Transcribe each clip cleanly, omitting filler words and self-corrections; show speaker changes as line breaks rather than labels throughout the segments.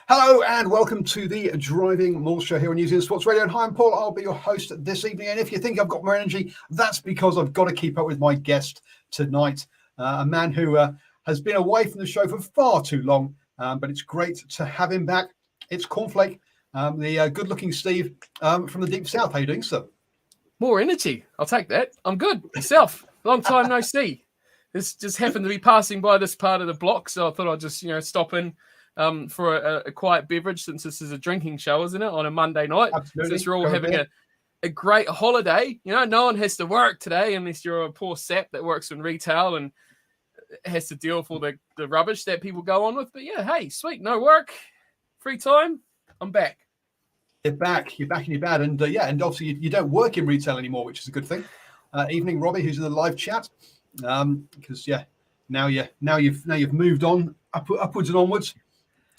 Hello and welcome to the DrivingMaul show here on New Zealand Sports Radio. And hi, I'm Paul. I'll be your host this evening. And if you think I've got more energy, that's because I've got to keep up with my guest tonight, a man who has been away from the show for far too long, but it's great to have him back. It's Cornflake, the good-looking Steve from the Deep South. How are you doing, sir?
More energy. I'll take that. I'm good. Yourself? Long time no see. This just happened to be passing by this part of the block, so I thought I'd just stop in for a quiet beverage, since this is a drinking show, isn't it, on a Monday night?
Absolutely.
Since you're all having a great holiday. No one has to work today unless you're a poor sap that works in retail and has to deal with all the rubbish that people go on with. But yeah, hey, sweet, no work, free time, I'm back.
You're back and you're bad. And and obviously you don't work in retail anymore, which is a good thing. Evening, Robbie, who's in the live chat. Because now you've moved on upwards and onwards.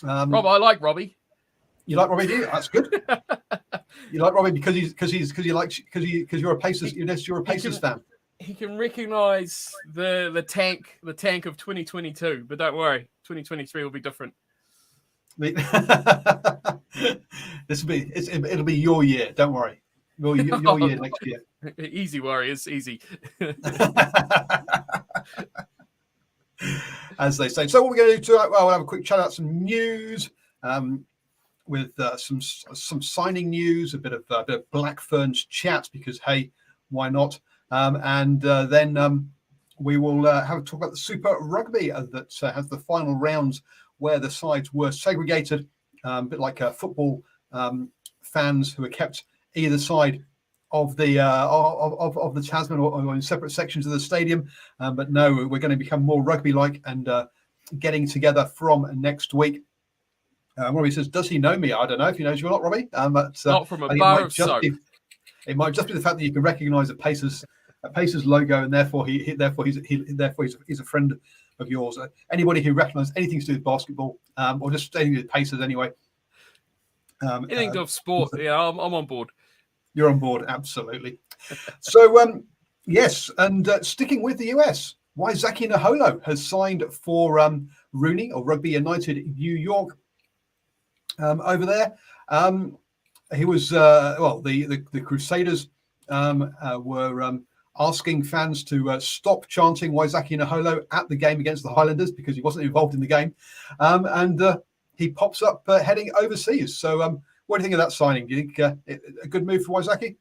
Rob, I like Robbie.
You like Robbie, do you? That's good. You like Robbie because you're a Pacers. You're a Pacers fan.
He can recognise the tank of 2022, but don't worry, 2023 will be different.
It'll be your year. Don't worry, your year next year.
Easy, Warriors, easy.
As they say. So what we're going to do tonight? Well, we'll have a quick chat out some news, with some signing news, a bit of Black Ferns chat, because hey, why not? And then we will have a talk about the Super Rugby that has the final rounds where the sides were segregated, a bit like football fans who are kept either side of the Tasman or in separate sections of the stadium. But no, we're going to become more rugby-like and getting together from next week. Robbie says, does he know me? I don't know if he knows you or not, Robbie. But
not from a bar of soap.
It might just be the fact that you can recognise a Pacers logo, and therefore he's a friend of yours. Anybody who recognises anything to do with basketball, or just anything to do with Pacers anyway.
Anything to do with sport, yeah, I'm on board.
You're on board, absolutely. So, yes, and sticking with the US, Waisake Naholo has signed for Rooney, or Rugby United New York, over there. He was, the Crusaders were asking fans to stop chanting Waisake Naholo at the game against the Highlanders because he wasn't involved in the game. And he pops up heading overseas. So, what do you think of that signing? Do you think a good move for Waisake?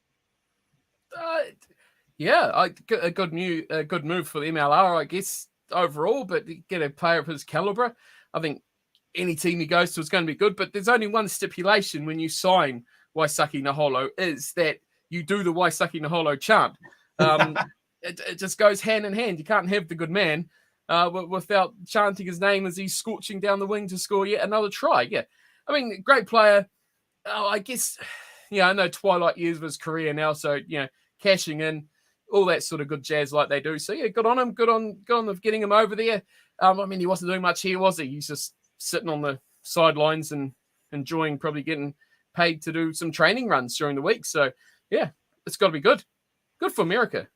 Yeah, a good move for the MLR, I guess, overall. But get a player of his caliber, I think any team he goes to is going to be good. But there's only one stipulation when you sign Waisake Naholo, is that you do the Waisake Naholo chant. It just goes hand in hand. You can't have the good man without chanting his name as he's scorching down the wing to score yet another try. Yeah, I mean, great player. I guess, I know twilight years of his career now, so, cashing in, all that sort of good jazz like they do. So, yeah, good on him. Good on of getting him over there. I mean, he wasn't doing much here, was he? He's just sitting on the sidelines and enjoying probably getting paid to do some training runs during the week. So, yeah, it's got to be good. Good for America.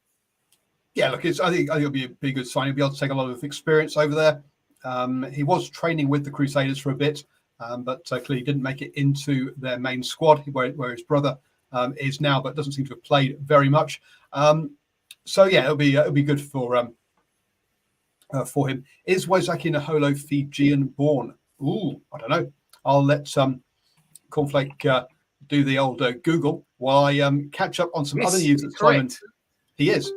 Yeah, look, I think it'll be a good sign. He'll be able to take a lot of experience over there. He was training with the Crusaders for a bit. But clearly didn't make it into their main squad, where his brother is now, but doesn't seem to have played very much. So yeah, it'll be good for him. Is Waisake Naholo Fijian born? Ooh, I don't know. I'll let Cornflake do the old Google while I catch up on some other news that Simon. He is.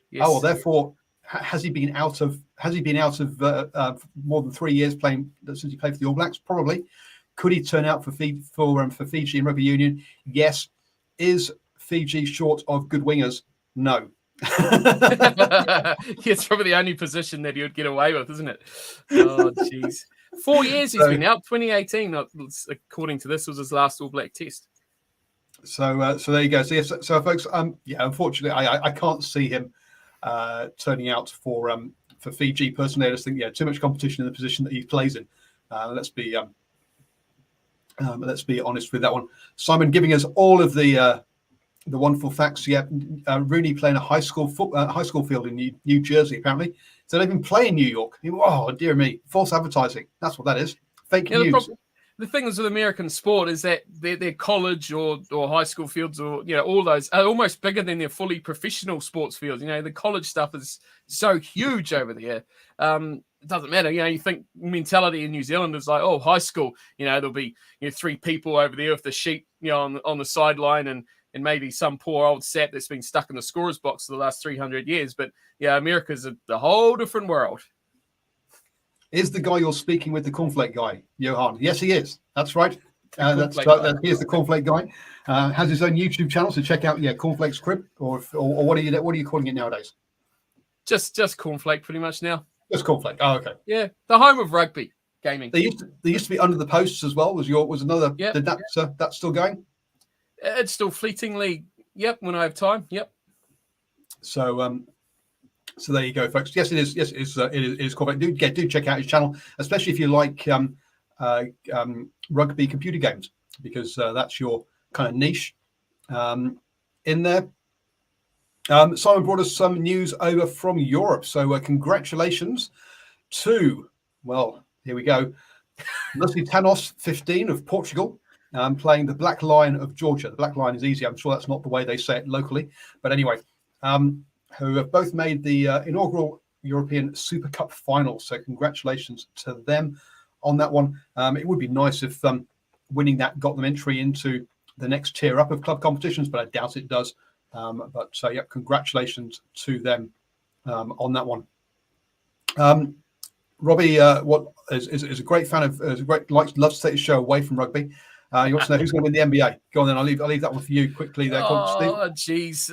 Yes. Oh, well, therefore, has he been out of more than 3 years playing since he played for the All Blacks? Probably. Could he turn out for Fiji in rugby union? Yes. Is Fiji short of good wingers? No.
It's probably the only position that he would get away with, isn't it? Oh, jeez. 4 years he's been out. 2018, according to this, was his last All Black test.
So there you go. So yes, so folks, unfortunately, I can't see him turning out for Fiji personally. I just think too much competition in the position that he plays in. Let's be honest with that one. Simon giving us all of the wonderful facts. Rooney playing a high school field in New Jersey apparently. So they even play in New York. Oh dear me, false advertising. That's what that is. Fake news.
the thing is with American sport is that their college or high school fields or all those are almost bigger than their fully professional sports fields. The college stuff is so huge over there. It doesn't matter. You think mentality in New Zealand is like, oh, high school. There'll be 3 people over there with the sheep, on the sideline and maybe some poor old sap that's been stuck in the scorer's box for the last 300 years. But America's a whole different world.
Is the guy you're speaking with the cornflake guy, Johan? Yes, he is. That's right. He is the cornflake guy. Has his own YouTube channel, so check out Cornflake's Crib, or what are you calling it nowadays?
Just cornflake, pretty much now.
Just cornflake. Oh, okay.
Yeah, the home of rugby gaming.
They used to be Under the Posts as well. Was another?
Yep.
Did that's still going?
It's still fleetingly. Yep, when I have time. Yep.
So there you go, folks. Yes, it is. Yes, it is cornflake. Do check out his channel, especially if you like rugby computer games, because that's your kind of niche in there. Simon brought us some news over from Europe. So congratulations to, well, here we go, Lusitanos 15 of Portugal, playing the Black Lion of Georgia. The Black Lion is easy. I'm sure that's not the way they say it locally. But anyway, who have both made the inaugural European Super Cup final. So congratulations to them on that one. It would be nice if winning that got them entry into the next tier up of club competitions, but I doubt it does. Congratulations to them on that one. Robbie, what is a great fan of, loves to take the show away from rugby. He wants to know who's going to win the NBA. Go on then. I'll leave that one for you quickly there.
Oh, geez.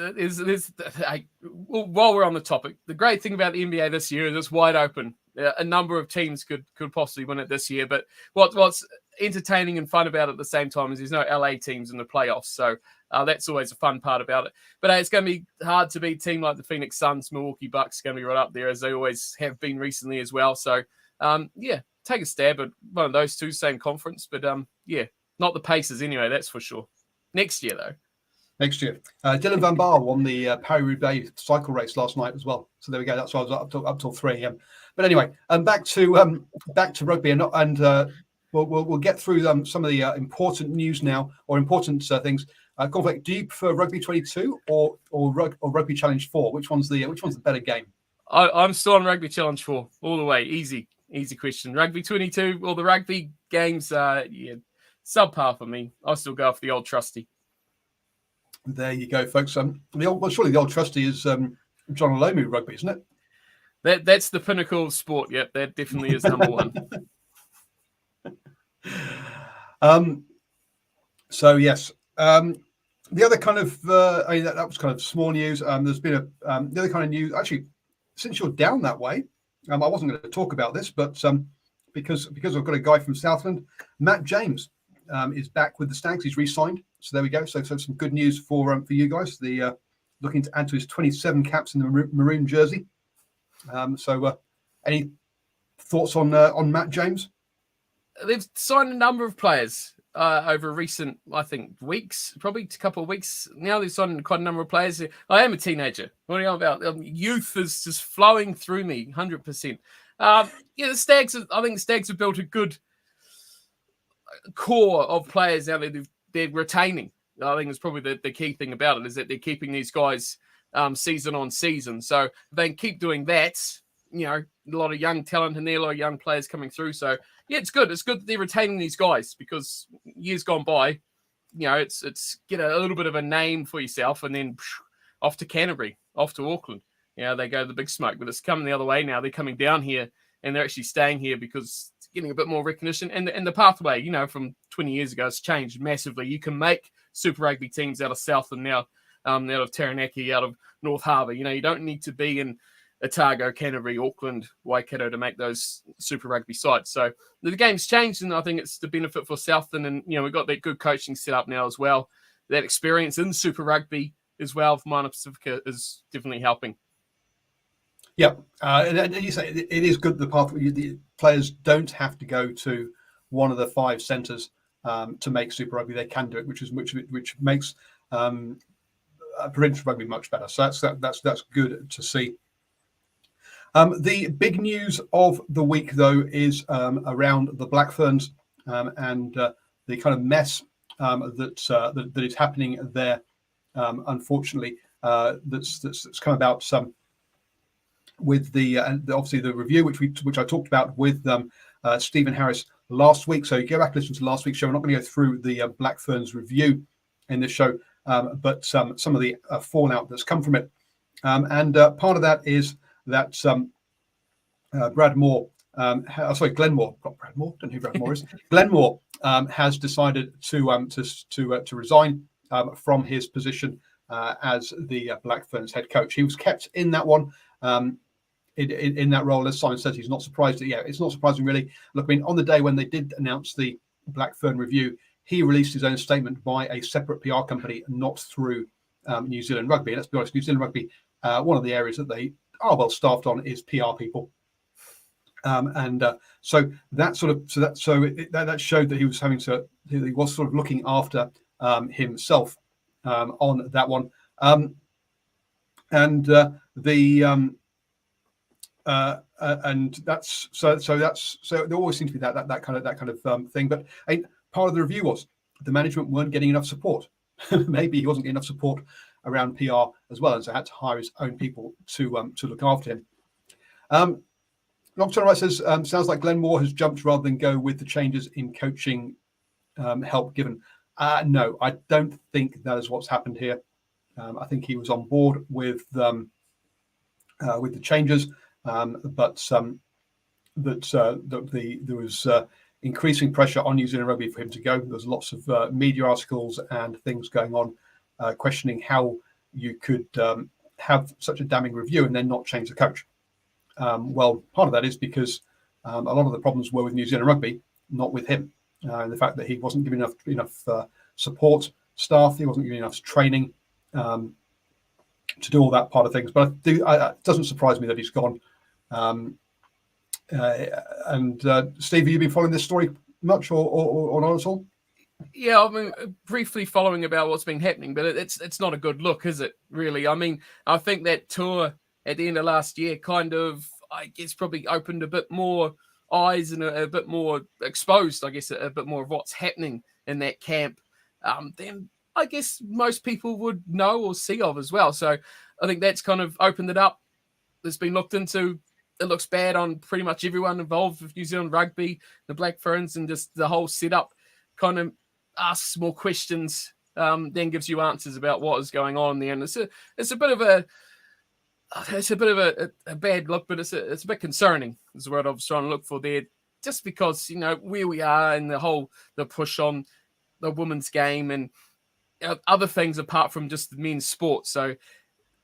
While we're on the topic, the great thing about the NBA this year is it's wide open. A number of teams could possibly win it this year, but what's entertaining and fun about it at the same time is there's no LA teams in the playoffs, so that's always a fun part about it. But it's going to be hard to beat a team like the Phoenix Suns, Milwaukee Bucks, going to be right up there as they always have been recently as well. So take a stab at one of those two, same conference, but not the Pacers anyway, that's for sure. Next year though.
Next year, Dylan Van Baal won the Paris-Roubaix cycle race last night as well. So there we go. That's why I was up till 3 a.m. But anyway, back to rugby, and we'll get through some of the important news now, or important things. Cornflake, do you prefer Rugby 22 or Rugby Challenge 4? Which one's the better game?
I'm still on Rugby Challenge 4 all the way. Easy question. Rugby 22 or the rugby games, subpar for me. I'll still go for the old trusty.
There you go, folks. Surely the old trusty is John Olomu rugby, isn't it?
That's the pinnacle of sport. Yep, that definitely is number one.
So yes, the other kind of that was kind of small news. There's been the other kind of news. Actually, since you're down that way, I wasn't going to talk about this, but because I've got a guy from Southland, Matt James, is back with the Stags. He's re-signed. So there we go. So some good news for you guys. The looking to add to his 27 caps in the maroon jersey. Any thoughts on Matt James?
They've signed a number of players over recent, I think, weeks, probably a couple of weeks. Now they've signed quite a number of players. I am a teenager. What are you on about? Youth is just flowing through me, 100%. The Stags, I think the Stags have built a good core of players now that they're retaining. I think it's probably the key thing about it is that they're keeping these guys season on season. So if they can keep doing that, a lot of young talent in there, a lot of young players coming through. So yeah, it's good. It's good that they're retaining these guys because years gone by, it's get a little bit of a name for yourself and then off to Canterbury, off to Auckland. They go to the big smoke, but it's coming the other way now. They're coming down here and they're actually staying here because it's getting a bit more recognition. And the pathway, from 20 years ago, has changed massively. You can make Super Rugby teams out of Southland now, out of Taranaki, out of North Harbour. You don't need to be in Otago, Canterbury, Auckland, Waikato to make those Super Rugby sides. So the game's changed, and I think it's the benefit for Southland. And, we've got that good coaching set up now as well. That experience in Super Rugby as well for Moana Pacifica is definitely helping.
Yeah, and you say it is good the path. The players don't have to go to one of the 5 centres to make Super Rugby. They can do it, which makes provincial rugby much better. So that's good to see. The big news of the week, though, is around the Black Ferns and the kind of mess that is happening there. Unfortunately, that's come about with the obviously the review which I talked about with Stephen Harris last week. So you go back and listen to last week's show. We're not going to go through the Black Ferns review in this show, but some of the fallout that's come from it, and part of that is that Brad Moore, Glenn Moore, not Brad Moore, don't know who Brad Moore is. Glenn Moore has decided to resign from his position as the Black Ferns head coach. He was kept in that one. In that role, as Simon says, he's not surprised. It's not surprising, really. Look, I mean, on the day when they did announce the Black Fern review, he released his own statement by a separate PR company, not through New Zealand Rugby. And let's be honest, New Zealand Rugby, one of the areas that they are well staffed on is PR people. So that showed that he was sort of looking after himself on that one. And that's so there always seems to be that kind of thing. But part of the review was the management weren't getting enough support. Maybe he wasn't getting enough support around PR as well, and so had to hire his own people to look after him. Nocturne Right says, sounds like Glenn Moore has jumped rather than go with the changes in coaching help given. No, I don't think that is what's happened here. I think he was on board with the changes, but there was increasing pressure on New Zealand Rugby for him to go. There was lots of media articles and things going on questioning how you could have such a damning review and then not change the coach. Well, part of that is because a lot of the problems were with New Zealand Rugby, not with him. The fact that he wasn't giving enough support staff, he wasn't giving enough training to do all that part of things. But it doesn't surprise me that he's gone. Steve, have you been following this story much or not at all?
Yeah, I mean, briefly following about what's been happening, but it's not a good look, is it, really? I mean, I think that tour at the end of last year kind of, I guess, probably opened a bit more eyes and a bit more exposed, I guess, a bit more of what's happening in that camp than I guess most people would know or see of as well. So I think that's kind of opened it up. It's been looked into. It looks bad on pretty much everyone involved with New Zealand Rugby, the Black Ferns, and just the whole setup kind of asks more questions, then gives you answers about what is going on there. And it's a bit of a bad look, but it's a bit concerning is what I was trying to look for there, just because, you know, where we are and the push on the women's game and other things apart from just the men's sport. So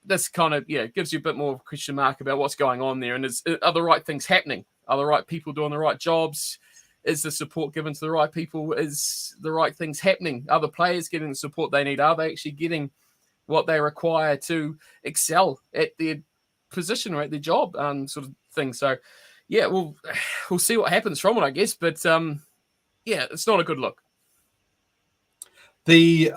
this kind of, gives you a bit more of a question mark about what's going on there. And are the right things happening? Are the right people doing the right jobs? Is the support given to the right people? Is the right things happening? Are the players getting the support they need? Are they actually getting what they require to excel at their position or at their job, sort of thing? So, yeah, we'll see what happens from it, I guess. But, it's not a good look.
There's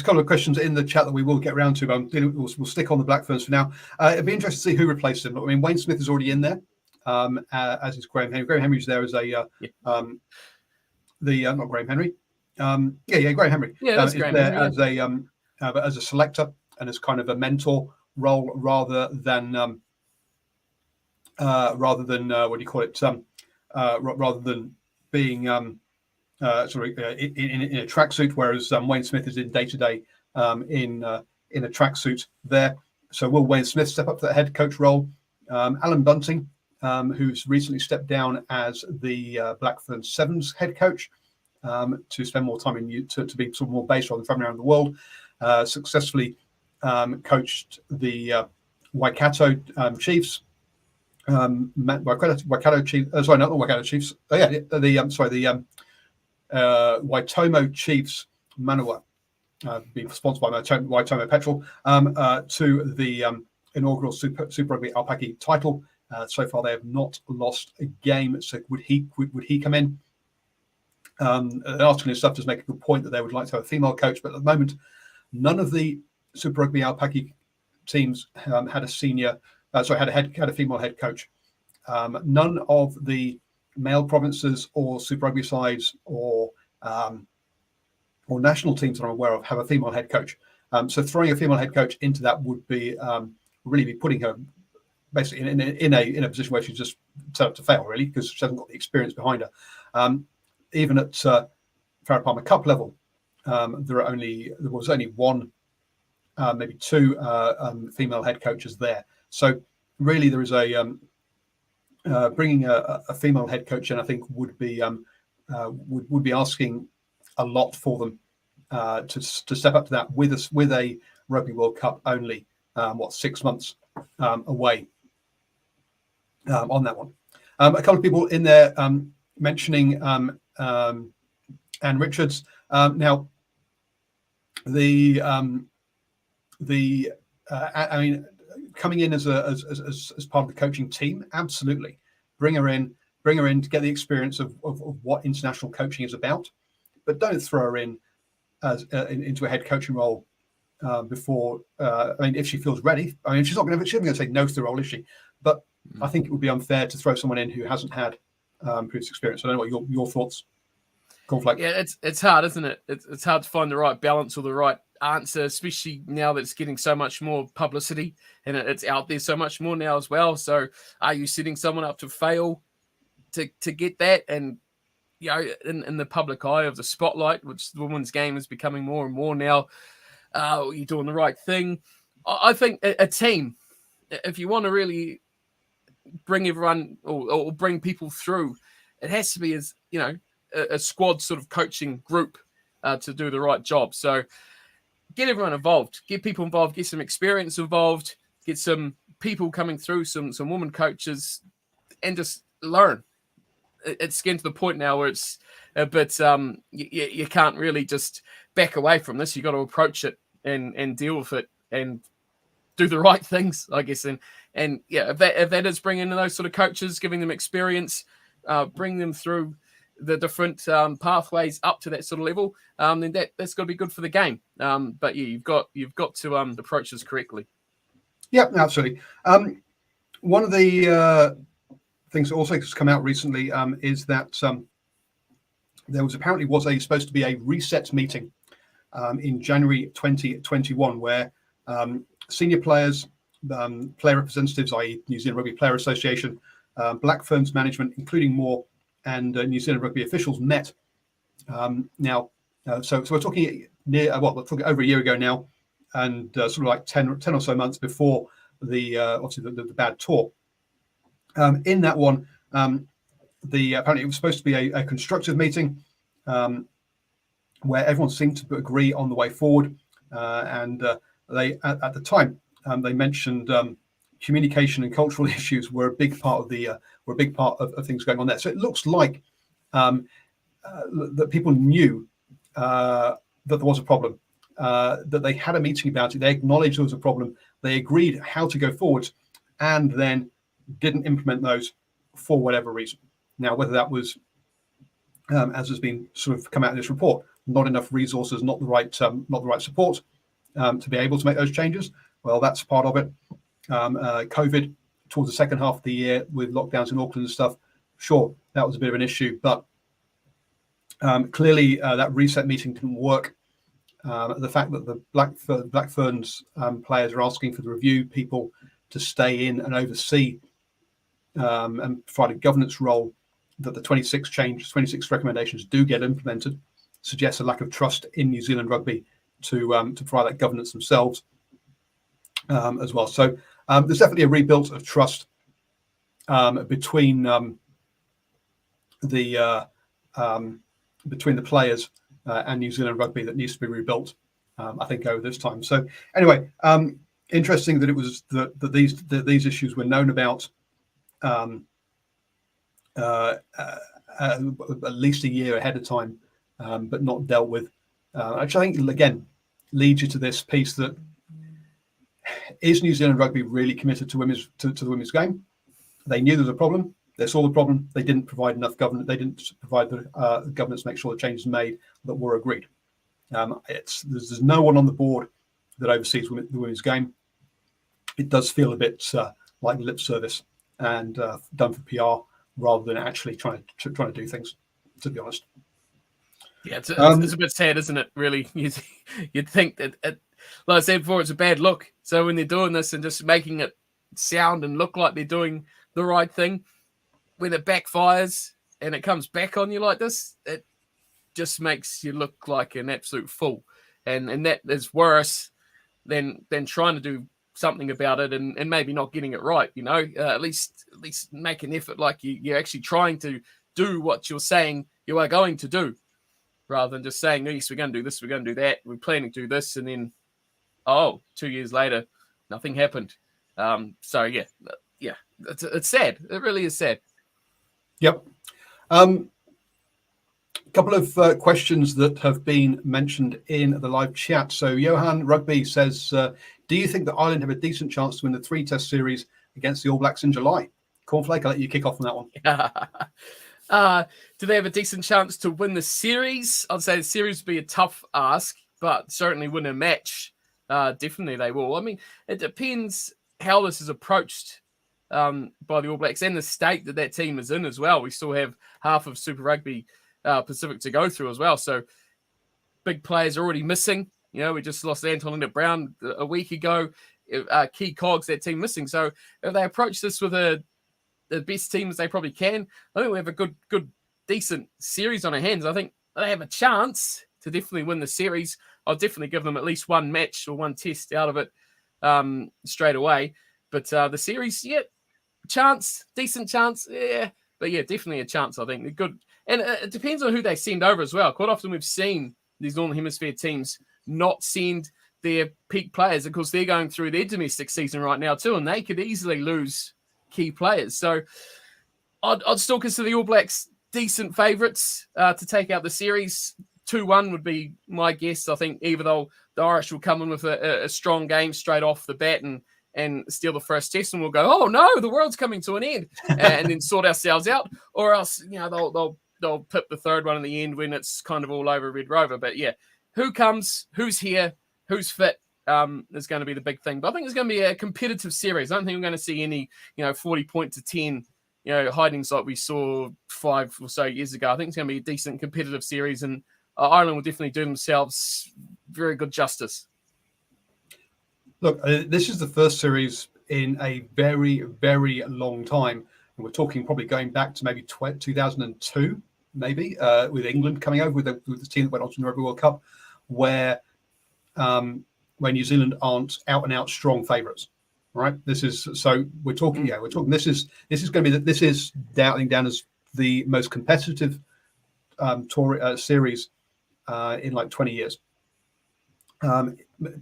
a couple of questions in the chat that we will get around to, but we'll stick on the Black Ferns for now. It'd be interesting to see who replaces him. I mean, Wayne Smith is already in there, as is Graham Henry. Graham Henry's there as not Graham Henry. Graham Henry.
Yeah, that's Graham Henry.
As a selector and as kind of a mentor role rather than what do you call it? Rather than being in a tracksuit, whereas Wayne Smith is in day-to-day in a tracksuit there. So will Wayne Smith step up to the head coach role? Alan Bunting, who's recently stepped down as the Black Ferns Sevens head coach to spend more time to be sort of more based on traveling around the world, successfully coached the Waikato Chiefs. Waikato Chiefs. Sorry, not the Waikato Chiefs. The Waitomo Chiefs Manawa, being sponsored by Waitomo Petrol, to the inaugural Super Rugby Aupaki title. So far, they have not lost a game. So would he come in? An article and stuff does make a good point that they would like to have a female coach, but at the moment, none of the Super Rugby Aupaki teams had a female head coach. None of the male provinces or Super Rugby sides or national teams that I'm aware of have a female head coach. So throwing a female head coach into that would be really be putting her basically in a position where she's just set up to fail, really, because she hasn't got the experience behind her. Even at Farah Palmer Cup level, there was only one, maybe two female head coaches there. So really, there is a bringing a female head coach in, I think, would be asking a lot for them to step up to that with a Rugby World Cup only 6 months away on that one. A couple of people in there mentioning Anne Richards. Now, I mean, coming in as part of the coaching team, absolutely, bring her in to get the experience of what international coaching is about, but don't throw her in as into a head coaching role before. I mean, if she feels ready. I mean, she's not going to say no to the role, is she? But I think it would be unfair to throw someone in who hasn't had previous experience. I don't know what your thoughts. Conflict.
Yeah, it's hard, isn't it? It's hard to find the right balance or the right answer, especially now that it's getting so much more publicity and it's out there so much more now as well. So are you setting someone up to fail to get that? And, you know, in the public eye of the spotlight, which the women's game is becoming more and more now, you're doing the right thing. I think a team, if you want to really bring everyone or bring people through, it has to be as, you know, a squad sort of coaching group to do the right job. So get everyone involved, get people involved, get some experience involved, get some people coming through, some women coaches, and just learn. It's getting to the point now where it's a bit, you can't really just back away from this. You've got to approach it and deal with it and do the right things, I guess. And yeah, if that is bringing in those sort of coaches, giving them experience, bring them through the different pathways up to that sort of level, then that's got to be good for the game. But yeah, you've got to approach this correctly.
Yeah, absolutely. One of the things that also has come out recently is that there was supposed to be a reset meeting in January 2021 where senior players, player representatives, i.e. New Zealand Rugby Player Association, Black Ferns management, including more, and New Zealand Rugby officials met. So we're talking we're talking over a year ago now, and sort of like 10 or so months before the obviously the bad tour. In that one, apparently it was supposed to be a constructive meeting where everyone seemed to agree on the way forward, and they at the time they mentioned communication and cultural issues were a big part of things going on there. So it looks like that people knew that there was a problem, that they had a meeting about it. They acknowledged there was a problem. They agreed how to go forward, and then didn't implement those for whatever reason. Now, whether that was, as has been sort of come out in this report, not enough resources, not the right support to be able to make those changes. Well, that's part of it. COVID towards the second half of the year with lockdowns in Auckland and stuff, sure, that was a bit of an issue, but clearly that reset meeting didn't work. The fact that the Black Ferns players are asking for the review people to stay in and oversee and provide a governance role, that the 26 recommendations do get implemented, suggests a lack of trust in New Zealand Rugby to provide that governance themselves as well. So there's definitely a rebuild of trust between the players and New Zealand Rugby that needs to be rebuilt, I think, over this time. So anyway, interesting that it was that these issues were known about at least a year ahead of time, but not dealt with. Which I think again leads you to this piece: that is New Zealand Rugby really committed to the women's game? They knew there was a problem. They saw the problem. They didn't provide enough governance. They didn't provide the governance to make sure the changes made that were agreed. There's no one on the board that oversees the women's game. It does feel a bit like lip service and done for PR rather than actually trying to do things, to be honest.
Yeah, it's a bit sad, isn't it, really? You'd think that, like I said before, it's a bad look. So when they're doing this and just making it sound and look like they're doing the right thing, when it backfires and it comes back on you like this, it just makes you look like an absolute fool. And that is worse than trying to do something about it and maybe not getting it right, at least make an effort like you're actually trying to do what you're saying you are going to do, rather than just saying, yes, we're going to do this, we're going to do that, we're planning to do this, and then, 2 years later, nothing happened. So, yeah, it's sad. It really is sad.
Yep. Couple of questions that have been mentioned in the live chat. So Johan Rugby says, do you think that Ireland have a decent chance to win the 3-test series against the All Blacks in July? Cornflake, I'll let you kick off on that one.
Do they have a decent chance to win the series? I'd say the series would be a tough ask, but certainly win a match. Definitely they will. I mean, it depends how this is approached by the All Blacks and the state that team is in as well. We still have half of Super Rugby Pacific to go through as well. So big players are already missing. We just lost Anton Linnett-Brown a week ago. Key cogs, that team missing. So if they approach this with the best teams they probably can, I think we have a good, decent series on our hands. I think they have a chance to definitely win the series. I'll definitely give them at least one match or one test out of it straight away. But the series, decent chance, yeah. But yeah, definitely a chance, I think. They're good. And it depends on who they send over as well. Quite often we've seen these Northern Hemisphere teams not send their peak players. Of course, they're going through their domestic season right now too, and they could easily lose key players. So I'd still consider the All Blacks decent favourites to take out the series. 2-1 would be my guess. I think even though the Irish will come in with a strong game straight off the bat and steal the first test, and we'll go, oh no, the world's coming to an end, and then sort ourselves out. Or else, they'll pip the third one in the end when it's kind of all over Red Rover. But yeah, who comes, who's here, who's fit is going to be the big thing. But I think it's going to be a competitive series. I don't think we're going to see any, 40-10, hidings like we saw 5 or so years ago. I think it's going to be a decent competitive series, and Ireland will definitely do themselves very good justice.
Look, this is the first series in a very, very long time. And we're talking probably going back to maybe 2002, maybe, with England coming over with the team that went on to the Rugby World Cup, where New Zealand aren't out and out strong favourites. Right? This is we're talking. Yeah, we're talking. This is going to be this is down as the most competitive tour series in like 20 years.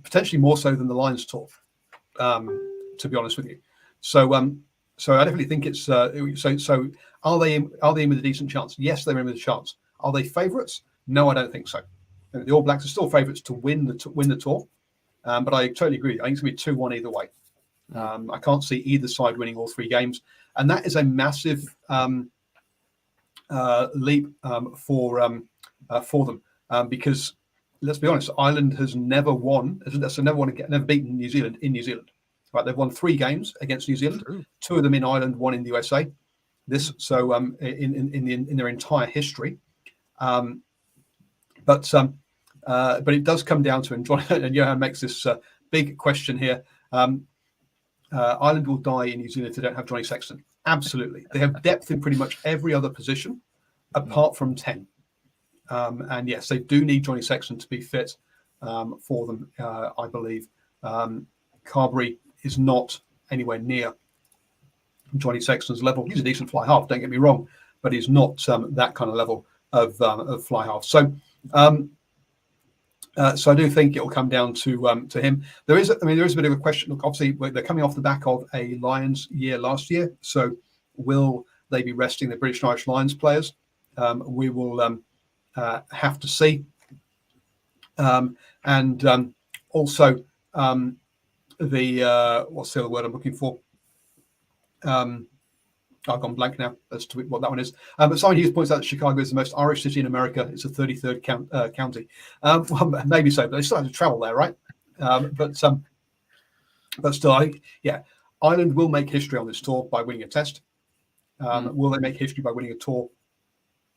Potentially more so than the Lions tour, to be honest with you. So I definitely think it's so. Are they in with a decent chance? Yes, they're in with a chance. Are they favourites? No, I don't think so. The All Blacks are still favourites to win the tour, but I totally agree. I think it's going to be 2-1 either way. I can't see either side winning all 3 games, and that is a massive leap for them because let's be honest, Ireland has never beaten New Zealand in New Zealand. Right, they've won 3 games against New Zealand, 2 of them in Ireland, 1 in the USA. In their entire history, but it does come down to, and Johan makes this big question here. Ireland will die in New Zealand if they don't have Johnny Sexton. Absolutely, they have depth in pretty much every other position apart from 10. And yes, they do need Johnny Sexton to be fit for them, I believe. Carberry is not anywhere near Johnny Sexton's level. He's a decent fly half, don't get me wrong, but he's not that kind of level of fly half. So I do think it will come down to him. There is a bit of a question. Look, obviously, they're coming off the back of a Lions year last year. So will they be resting the British and Irish Lions players? We will have to see. Also what's the other word I'm looking for? I've gone blank now as to what that one is. But Simon Hughes points out that Chicago is the most Irish city in America. It's the 33rd county. Well, maybe so, but they still have to travel there, right? But still, I think, Ireland will make history on this tour by winning a test. Will they make history by winning a tour?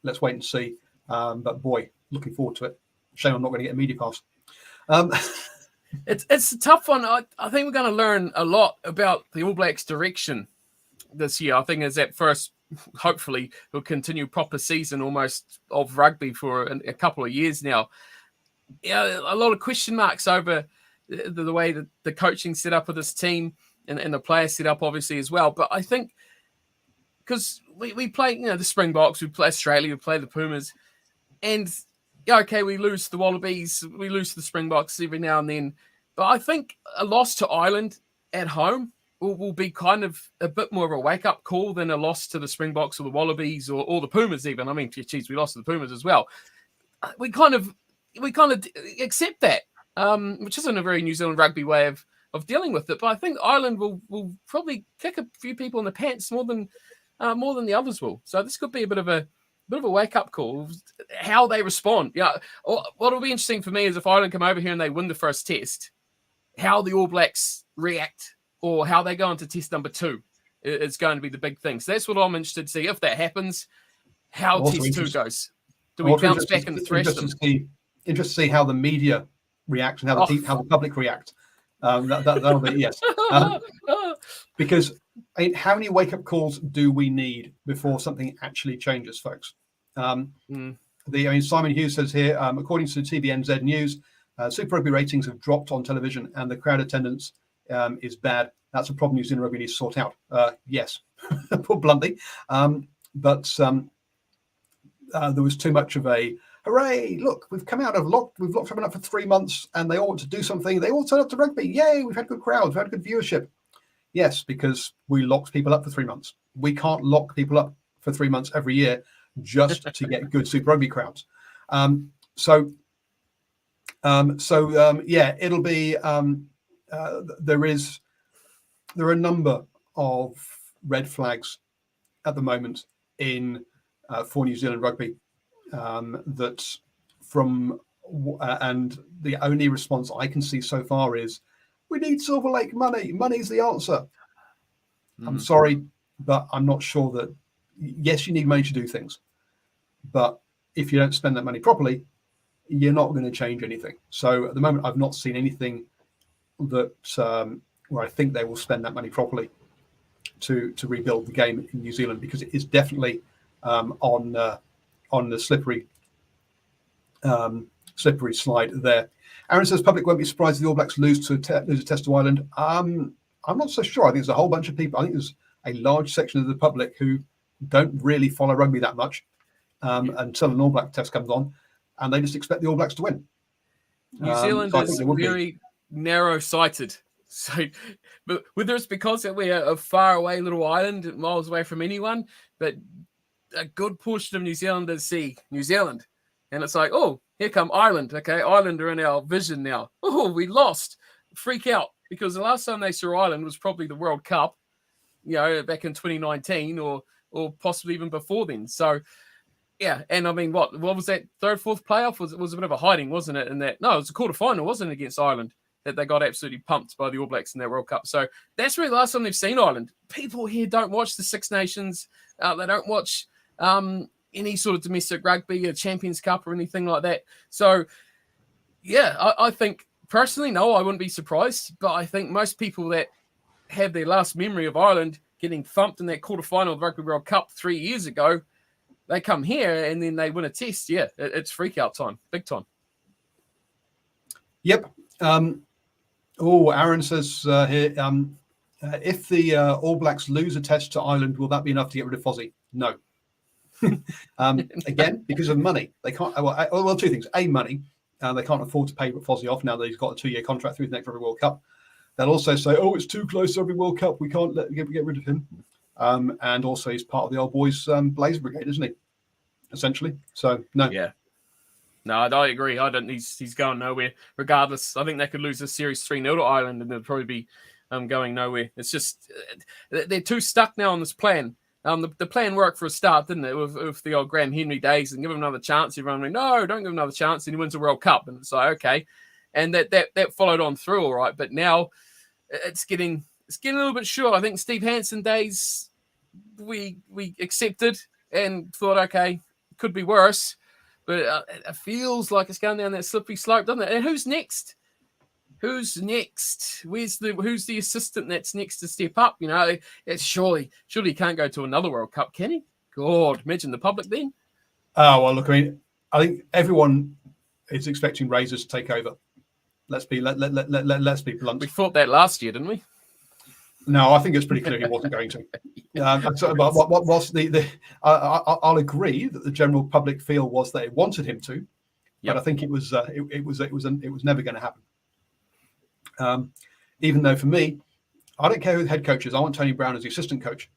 Let's wait and see. But boy, looking forward to it. Shame I'm not going to get a media pass.
It's a tough one. I think we're going to learn a lot about the All Blacks' direction this year. I think as at first, hopefully, we'll continue proper season almost of rugby for a couple of years now. Yeah, a lot of question marks over the way that the coaching set up of this team and the player set up, obviously, as well. But I think because we play, the Springboks, we play Australia, we play the Pumas, and okay, we lose the Wallabies, we lose the Springboks every now and then. But I think a loss to Ireland at home will be kind of a bit more of a wake-up call than a loss to the Springboks or the Wallabies or the Pumas even. I mean, geez, we lost to the Pumas as well. We kind of accept that, which isn't a very New Zealand rugby way of dealing with it. But I think Ireland will probably kick a few people in the pants more than the others will. So this could be a bit of a wake-up call, how they respond. Yeah, what will be interesting for me is if Ireland come over here and they win the first test, how the All Blacks react or how they go into test number 2 is going to be the big thing. So that's what I'm interested to see. If that happens, how test 2 goes. Do we bounce back and thrash them?
Interested to see how the media react and how the public react. That'll be, yes. Because how many wake-up calls do we need before something actually changes, folks? Simon Hughes says here, according to TVNZ News, Super Rugby ratings have dropped on television and the crowd attendance is bad. That's a problem New Zealand Rugby needs to sort out. Yes, put bluntly. But there was too much of a, hooray, look, we've come out of we've locked everyone up for 3 months and they all want to do something. They all turn up to rugby. Yay, we've had good crowds, we've had good viewership. Yes, because we locked people up for 3 months. We can't lock people up for 3 months every year just to get good Super Rugby crowds. It'll be, there are a number of red flags at the moment for New Zealand rugby and the only response I can see so far is we need Silver Lake money. Money's the answer. I'm sorry, but I'm not sure that. Yes, you need money to do things, but if you don't spend that money properly, you're not going to change anything. So at the moment, I've not seen anything that where I think they will spend that money properly to rebuild the game in New Zealand, because it is definitely on the slippery slide there. Aaron says public won't be surprised if the All Blacks lose a test to Ireland. I'm not so sure. I think there's a whole bunch of people. I think there's a large section of the public who don't really follow rugby that much until an All Black test comes on, and they just expect the All Blacks to win.
New Zealand is very narrow-sighted. So, but whether it's because that we're a far away little island, miles away from anyone, but a good portion of New Zealanders see New Zealand, and it's like, oh, here come Ireland. Okay, Ireland are in our vision now. Oh, we lost. Freak out, because the last time they saw Ireland was probably the World Cup, back in 2019 or possibly even before then. So, yeah, and I mean, what was that third, fourth playoff? Was a bit of a hiding, wasn't it? It was a quarterfinal, wasn't it, against Ireland, that they got absolutely pumped by the All Blacks in their World Cup. So that's really the last time they've seen Ireland. People here don't watch the Six Nations. They don't watch any sort of domestic rugby, a Champions Cup or anything like that. So, yeah, I think personally, no, I wouldn't be surprised. But I think most people that have their last memory of Ireland getting thumped in that quarterfinal of the Rugby World Cup 3 years ago, they come here and then they win a test. Yeah, it's freak out time, big time.
Yep. Aaron says here, if the All Blacks lose a test to Ireland, will that be enough to get rid of Fozzie? No. Again, because of money. They can't. Well, two things. A, money. They can't afford to pay Fozzie off now that he's got a 2-year contract through the next Rugby World Cup. They'll also say, oh, it's too close to every World Cup. We can't get rid of him. And also he's part of the old boys Blaze Brigade, isn't he? Essentially. So, no.
Yeah. No, I agree. He's going nowhere. Regardless, I think they could lose the series 3-0 to Ireland and they'll probably be going nowhere. It's just, they're too stuck now on this plan. The plan worked for a start, didn't it? With the old Graham Henry days and give him another chance. Everyone went, no, don't give him another chance. And he wins the World Cup. And it's like, okay. And that followed on through all right. But now it's getting a little bit short. I think Steve Hansen days we accepted and thought, okay, could be worse, but it feels like it's going down that slippery slope, doesn't it? And who's next? Who's next? Who's the assistant that's next to step up? You know, it's surely he can't go to another World Cup, can he? God, imagine the public then.
Oh, well, look, I mean, I think everyone is expecting Razors to take over. Let's be blunt.
We thought that last year, didn't we?
No, I think it's pretty clear he wasn't going to. What was I'll agree that the general public feel was they wanted him to, but I think it was never going to happen. Even though for me, I don't care who the head coach is. I want Tony Brown as the assistant coach,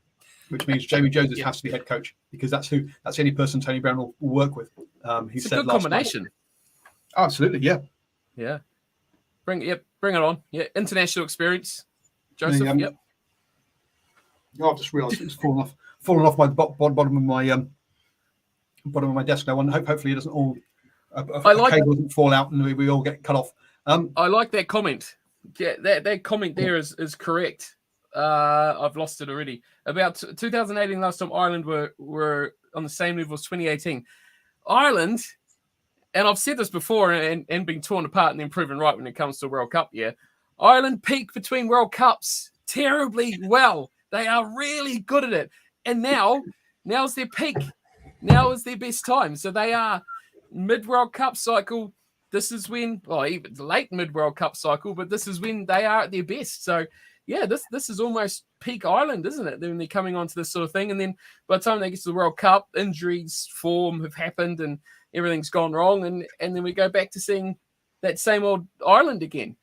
which means Jamie Joseph has to be head coach because that's the only person Tony Brown will work with.
It's a good combination.
Absolutely, yeah.
Yeah. Bring it on. Yeah, international experience. Joseph, yep.
Oh, I've just realised it's fallen off my bottom of my desk now. And hopefully it doesn't all cable doesn't fall out and we all get cut off.
I like that comment. Yeah, that comment there is correct. I've lost it already. About 2018, last time Ireland were on the same level as 2018. Ireland, and I've said this before and been torn apart and then proven right when it comes to World Cup. Yeah, Ireland peak between World Cups terribly well. They are really good at it. And now's their peak. Now is their best time. So they are mid-World Cup cycle. This is when, even late mid-World Cup cycle, but this is when they are at their best. So, yeah, this is almost peak Ireland, isn't it? When they're coming onto this sort of thing. And then by the time they get to the World Cup, injuries, form have happened and everything's gone wrong. And then we go back to seeing that same old Ireland again.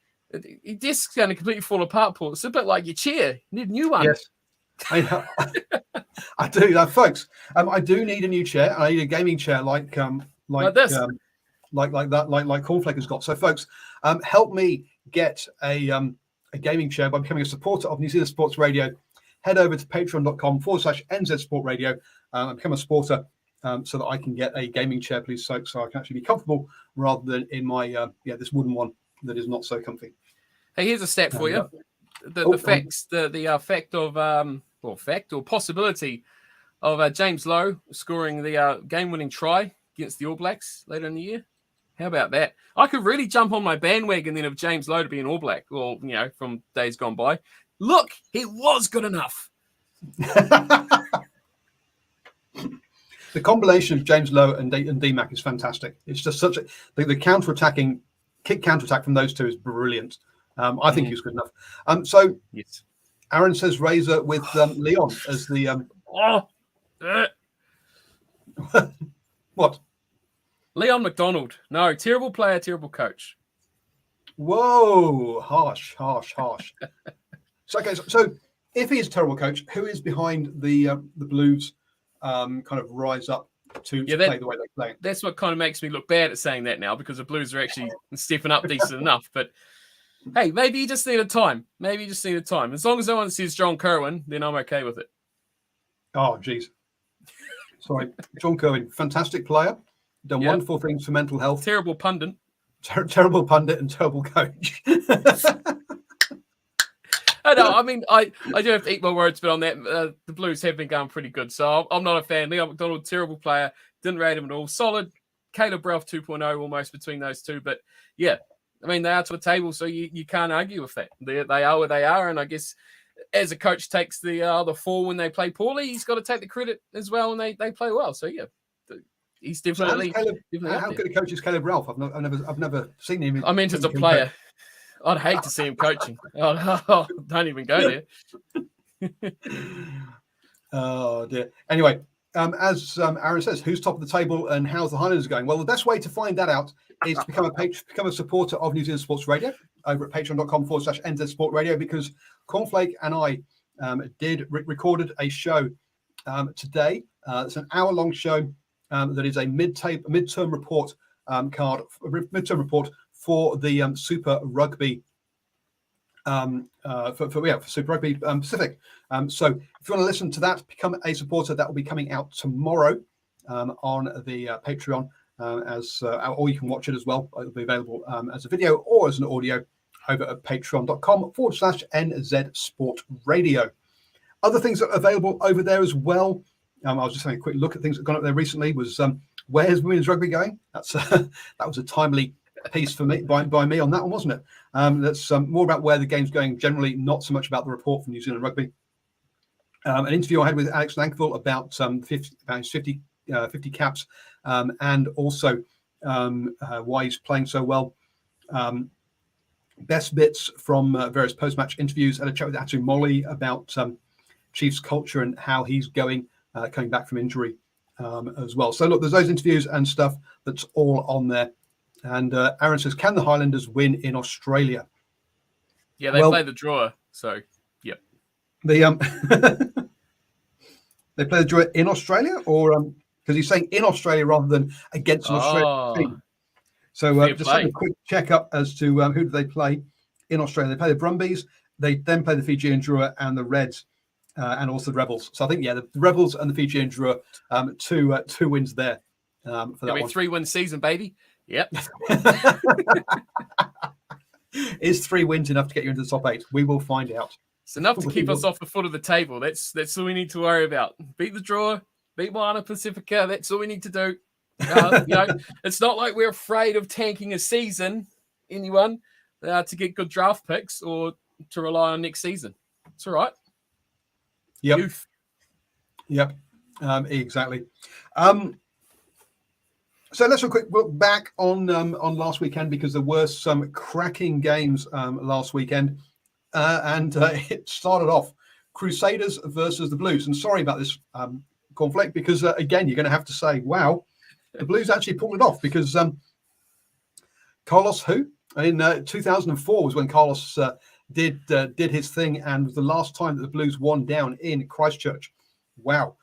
Your desk's going to completely fall apart, Paul. It's a bit like your chair. You need a new one.
Yes, I do, folks. I do need a new chair. I need a gaming chair like this, like Cornflake has got. So, folks, help me get a gaming chair by becoming a supporter of New Zealand Sports Radio. Head over to patreon.com/NZ Sport Radio and become a supporter so that I can get a gaming chair, please, so I can actually be comfortable rather than in my this wooden one that is not so comfy.
Hey, here's a stat for you. The fact or possibility of James Lowe scoring the game-winning try against the All Blacks later in the year. How about that? I could really jump on my bandwagon then of James Lowe to be an All Black, or from days gone by. Look, he was good enough.
The combination of James Lowe and D-Mac is fantastic. It's just such the counter-attack from those two is brilliant. I think he was good enough. So
yes.
Aaron says Razor with Leon as the what?
Leon McDonald. No, terrible player, terrible coach.
Whoa, harsh. So if he's a terrible coach, who is behind the Blues kind of rise up to play the way they play?
That's what kind of makes me look bad at saying that now, because the Blues are actually stepping up decent enough. But hey, maybe you just need a time. As long as no one says John Kerwin, then I'm okay with it.
Oh, geez. Sorry. John Kerwin, fantastic player. Done wonderful things for mental health.
Terrible pundit.
Terrible pundit and terrible coach.
I know. I mean, I do have to eat my words, but on that, the Blues have been going pretty good. So I'm not a fan. Leon McDonald, terrible player. Didn't rate him at all. Solid. Caleb Ralph 2.0 almost between those two. But yeah, I mean, they are to a table, so you can't argue with that. They are where they are, and I guess as a coach takes the fall when they play poorly, he's got to take the credit as well when they play well. So yeah, he's definitely.
So how good a coach is Caleb Ralph? I've never seen him.
I meant as a player. I'd hate to see him coaching. Oh, don't even go there.
Oh dear. Anyway, as Aaron says, who's top of the table and how's the Highlanders going? Well, the best way to find that out is to become a supporter of New Zealand Sports Radio over at patreon.com/NZ Sport Radio, because Cornflake and I recorded a show today. It's an hour-long show that is a midterm report midterm report for the Super Rugby for Super Rugby Pacific. So if you want to listen to that, become a supporter. That will be coming out tomorrow on the Patreon, or you can watch it as well. It'll be available as a video or as an audio over at patreon.com/NZ Sport Radio. Other things that are available over there as well. I was just having a quick look at things that have gone up there recently. Was where's women's rugby going? That's that was a timely piece for me by me on that one, wasn't it? That's more about where the game's going generally, not so much about the report from New Zealand Rugby. An interview I had with Alex Lankville about 50 caps, and also why he's playing so well. Best bits from various post-match interviews. I had a chat with DrivingMaul about Chiefs culture and how he's going, coming back from injury as well. So look, there's those interviews and stuff that's all on there. And Aaron says, can the Highlanders win in Australia?
Yeah, they play the draw. So, yep.
They they play the draw in Australia, or because he's saying in Australia rather than against an Australian team. So just have a quick check up as to who do they play in Australia. They play the Brumbies, they then play the Fijian Drua and the Reds, and also the Rebels. So I think, the Rebels and the Fijian Drua, two wins there for that one.
3-win season, baby. Yep.
Is 3 wins enough to get you into the top 8? We will find out.
It's enough to keep us off the foot of the table. That's all we need to worry about. Beat the draw, beat Moana Pacifica. That's all we need to do. It's not like we're afraid of tanking a season, anyone, to get good draft picks or to rely on next season. It's all right.
Yep.
Youth.
Yep. Exactly. So let's have a quick look back on last weekend, because there were some cracking games last weekend, and it started off Crusaders versus the Blues. And sorry about this conflict, because again, you're going to have to say, wow, the Blues actually pulled it off, because Carlos, who in 2004 was when Carlos did his thing, and was the last time that the Blues won down in Christchurch. Wow.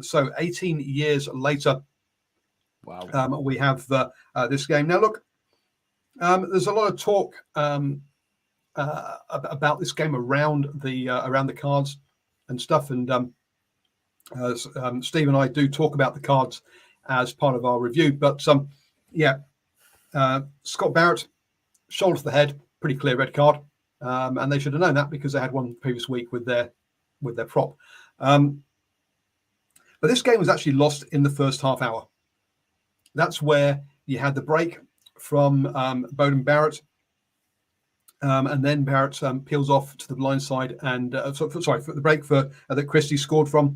So 18 years later, wow, we have this game. Now, look, there's a lot of talk about this game around the cards and stuff, and Steve and I do talk about the cards as part of our review. But Scott Barrett, shoulder to the head, pretty clear red card, and they should have known that because they had one previous week with their prop. But this game was actually lost in the first half hour. That's where you had the break from Beauden Barrett, and then Barrett peels off to the blind side, and for the break that Christie scored from,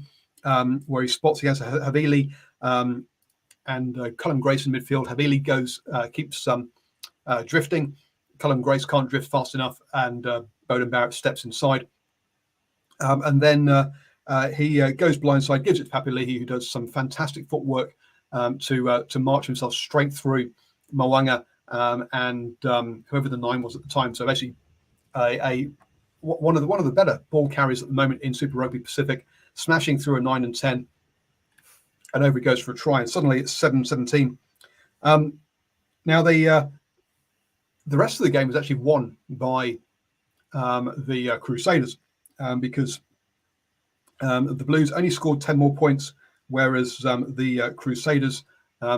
where he spots against Havili and Colin Grace in midfield. Havili keeps drifting. Colin Grace can't drift fast enough, and Beauden Barrett steps inside, and then he goes blindside, gives it to Papali'i, who does some fantastic footwork to march himself straight through Moanga and whoever the 9 was at the time. So basically, one of the better ball carriers at the moment in Super Rugby Pacific, smashing through a 9 and 10, and over he goes for a try. And suddenly it's 7-17. Now the rest of the game was actually won by the Crusaders, because the Blues only scored 10 more points, whereas the Crusaders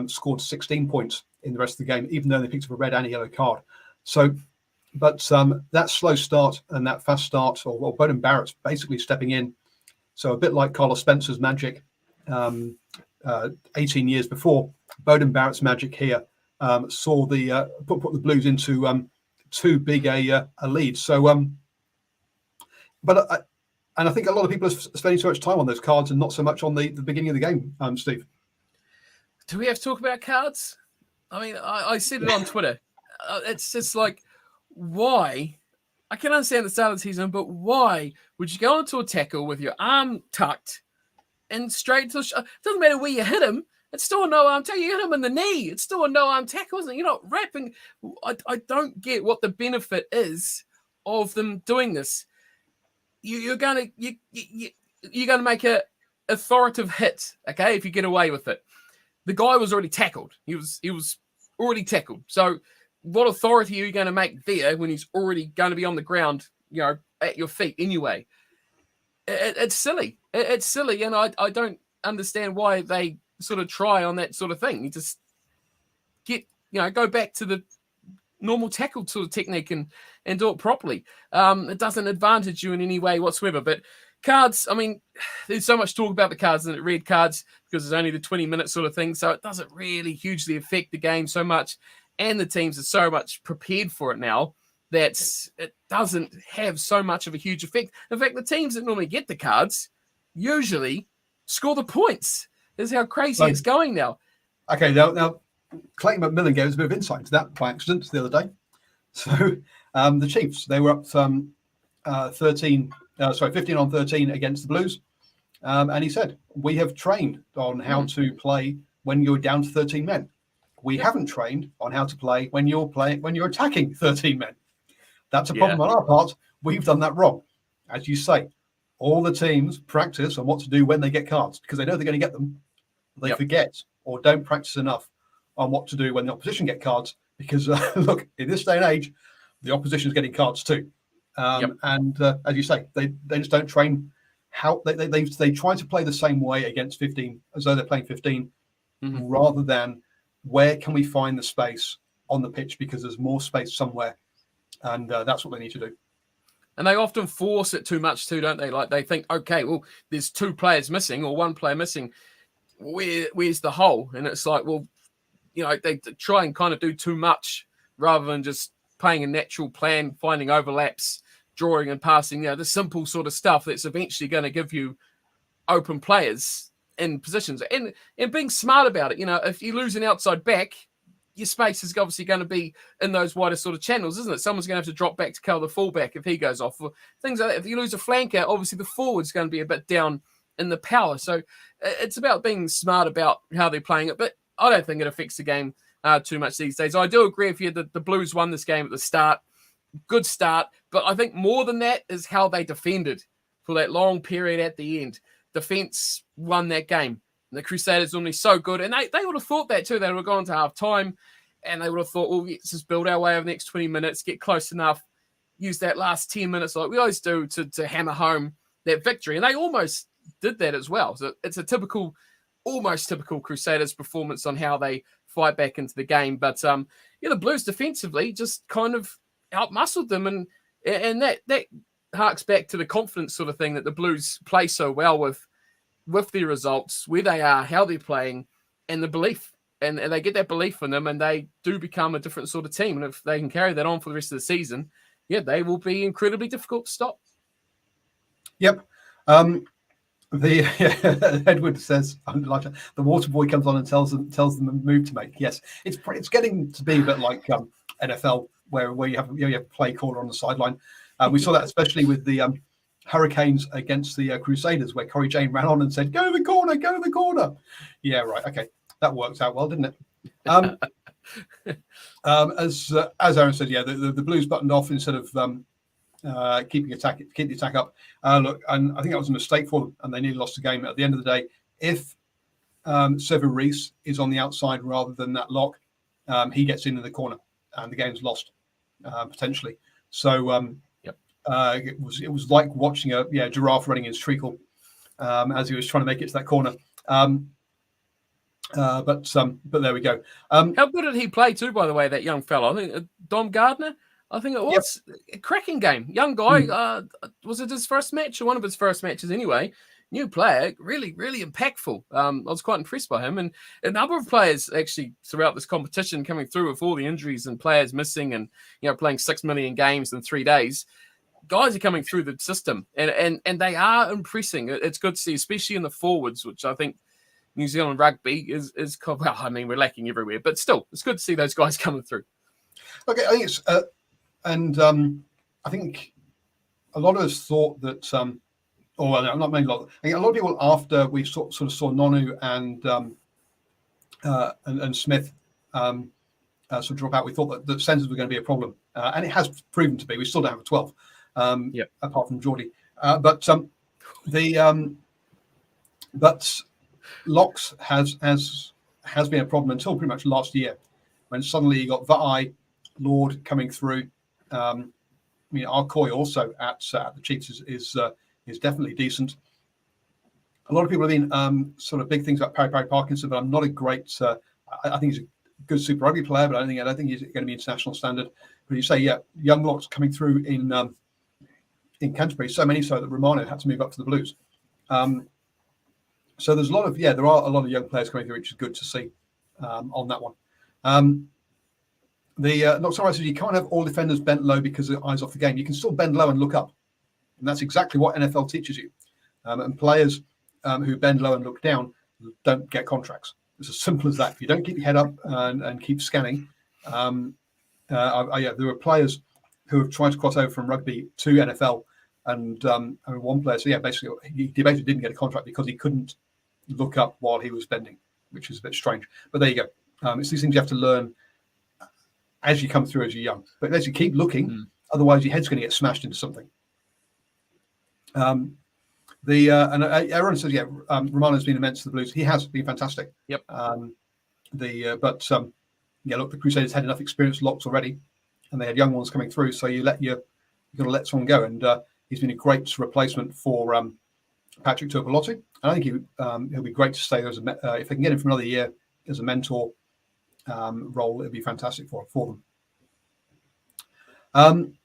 scored 16 points in the rest of the game, even though they picked up a red and a yellow card. So, but that slow start and that fast start, or Beauden Barrett's basically stepping in. So a bit like Carlos Spencer's magic 18 years before, Beauden Barrett's magic here saw the put the Blues into too big a lead. So, and I think a lot of people are spending so much time on those cards and not so much on the beginning of the game, Steve.
Do we have to talk about cards? I mean, I said it on Twitter. It's just like, why? I can understand the start of the season, but why would you go into a tackle with your arm tucked and straight to the... It doesn't matter where you hit him. It's still a no-arm tackle. You hit him in the knee. It's still a no-arm tackle, isn't it? You're not wrapping... I don't get what the benefit is of them doing this. You're going to make a authoritative hit, okay, if you get away with it. The guy was already tackled. He was already tackled. So what authority are you going to make there when he's already going to be on the ground, at your feet anyway? It's silly. It's silly, and I don't understand why they sort of try on that sort of thing. You just go back to the normal tackle sort of technique and do it properly. It doesn't advantage you in any way whatsoever. But cards, I mean, there's so much talk about the cards and the red cards because it's only the 20-minute sort of thing. So it doesn't really hugely affect the game so much. And the teams are so much prepared for it now that it doesn't have so much of a huge effect. In fact, the teams that normally get the cards usually score the points. This is how crazy it's going now.
Okay, now Clayton McMillan gave us a bit of insight into that by accident the other day. So the Chiefs, they were up 15 on 13 against the Blues. And he said, we have trained on how to play when you're down to 13 men. We haven't trained on how to play when you're attacking 13 men. That's a problem on our part. We've done that wrong. As you say, all the teams practice on what to do when they get cards because they know they're going to get them. They forget or don't practice enough on what to do when the opposition get cards because, look, in this day and age, the opposition is getting cards too. And as you say, they just don't train how they try to play the same way against 15 as though they're playing 15 rather than where can we find the space on the pitch because there's more space somewhere. And that's what they need to do.
And they often force it too much too, don't they? Like they think, okay, well, there's 2 players missing or 1 player missing. Where's the hole? And it's like, well, they try and kind of do too much rather than just playing a natural plan, finding overlaps, drawing and passing, the simple sort of stuff that's eventually going to give you open players in positions. And being smart about it, if you lose an outside back, your space is obviously going to be in those wider sort of channels, isn't it? Someone's going to have to drop back to cover the fullback if he goes off. Or things like that. If you lose a flanker, obviously the forward's going to be a bit down in the power. So it's about being smart about how they're playing it. But I don't think it affects the game too much these days. I do agree with you that the Blues won this game at the start. Good start. But I think more than that is how they defended for that long period at the end. Defense won that game. And the Crusaders normally so good. And they would have thought that too. They would have gone to half time and they would have thought, well, let's just build our way over the next 20 minutes, get close enough, use that last 10 minutes like we always do to hammer home that victory. And they almost did that as well. So it's a almost typical Crusaders performance on how they fight back into the game. But the Blues defensively just kind of outmuscled them. And that harks back to the confidence sort of thing that the Blues play so well with their results, where they are, how they're playing, and the belief. And they get that belief in them, and they do become a different sort of team. And if they can carry that on for the rest of the season, they will be incredibly difficult to stop. Yep.
Edward says, the water boy comes on and tells them a move to make. Yes, it's getting to be a bit like NFL, where you have a play caller on the sideline. We saw that especially with the Hurricanes against the Crusaders, where Corey Jane ran on and said, "Go to the corner, go to the corner." Yeah, right. Okay, that worked out well, didn't it? As Aaron said, the Blues buttoned off instead of keep the attack up. Look, and I think that was a mistake for them, and they nearly lost the game. At the end of the day, if Sever Reese is on the outside rather than that lock, he gets into the corner, and the game's lost potentially. So it was like watching a giraffe running his treacle as he was trying to make it to that corner. But there we go.
How good did he play too, by the way, that young fellow? I think Dom Gardner. I think it was a cracking game. Young guy. Was it his first match or one of his first matches anyway? New player, really, really impactful. I was quite impressed by him. And a number of players actually throughout this competition coming through with all the injuries and players missing and playing 6 million games in 3 days. Guys are coming through the system and they are impressing. It's good to see, especially in the forwards, which I think New Zealand rugby is well, I mean, we're lacking everywhere, but still, it's good to see those guys coming through.
Okay, I think it's I think a lot of us thought that, not many. I think a lot of people after we sort of saw Nonu and Smith sort of drop out, we thought that centres were going to be a problem, and it has proven to be. We still don't have a 12, apart from Geordie, but locks has been a problem until pretty much last year, when suddenly you got Va'i, Lord coming through. Arcoy also at the Chiefs is definitely decent. A lot of people have been sort of big things about Perry Parkinson, but I'm not a great. I think he's a good Super Rugby player, but I don't think he's going to be international standard. But you say, young locks coming through in in Canterbury, so many so that Romano had to move up to the Blues. So there's there are a lot of young players coming through, which is good to see on that one. Not so much as you can't have all defenders bent low because the eyes off the game. You can still bend low and look up, and that's exactly what NFL teaches you. And players who bend low and look down don't get contracts. It's as simple as that. If you don't keep your head up and keep scanning, there are players who have tried to cross over from rugby to NFL, and one player, he basically didn't get a contract because he couldn't look up while he was bending, which is a bit strange. But there you go. It's these things you have to learn as you come through as you're young. But as you keep looking, otherwise your head's going to get smashed into something. And everyone says, Romano's been immense to the Blues. He has been fantastic.
Yep.
Look, the Crusaders had enough experience locks already, and they had young ones coming through. So you've got to let someone go, and he's been a great replacement for Patrick Turpolotti. I think he'll be great to stay there as if they can get him for another year as a mentor role. It'd be fantastic for them. Aaron,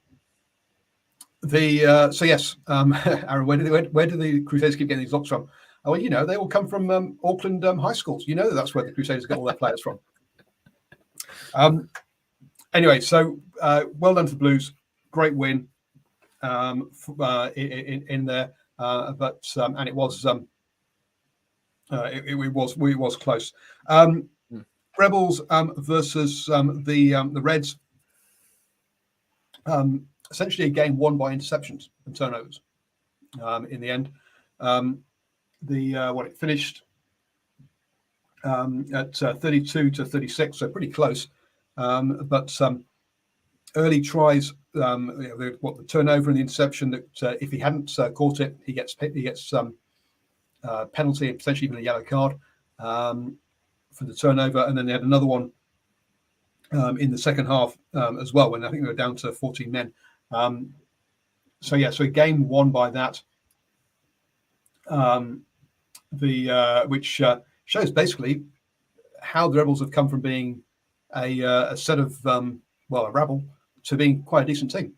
where do the Crusaders keep getting these locks from? Well, they all come from Auckland high schools. That's where the Crusaders get all their players from. Anyway, so well done to the Blues. Great win in there, and it was it was close. Rebels versus the Reds. Essentially a game won by interceptions and turnovers. In the end, it finished at 32-36, so pretty close. But early tries, the turnover and the interception, that if he hadn't caught it, he gets penalty and potentially even a yellow card for the turnover. And then they had another one in the second half as well, when I think they were down to 14 men. So a game won by that, which shows basically how the Rebels have come from being a set of a rabble to being quite a decent team.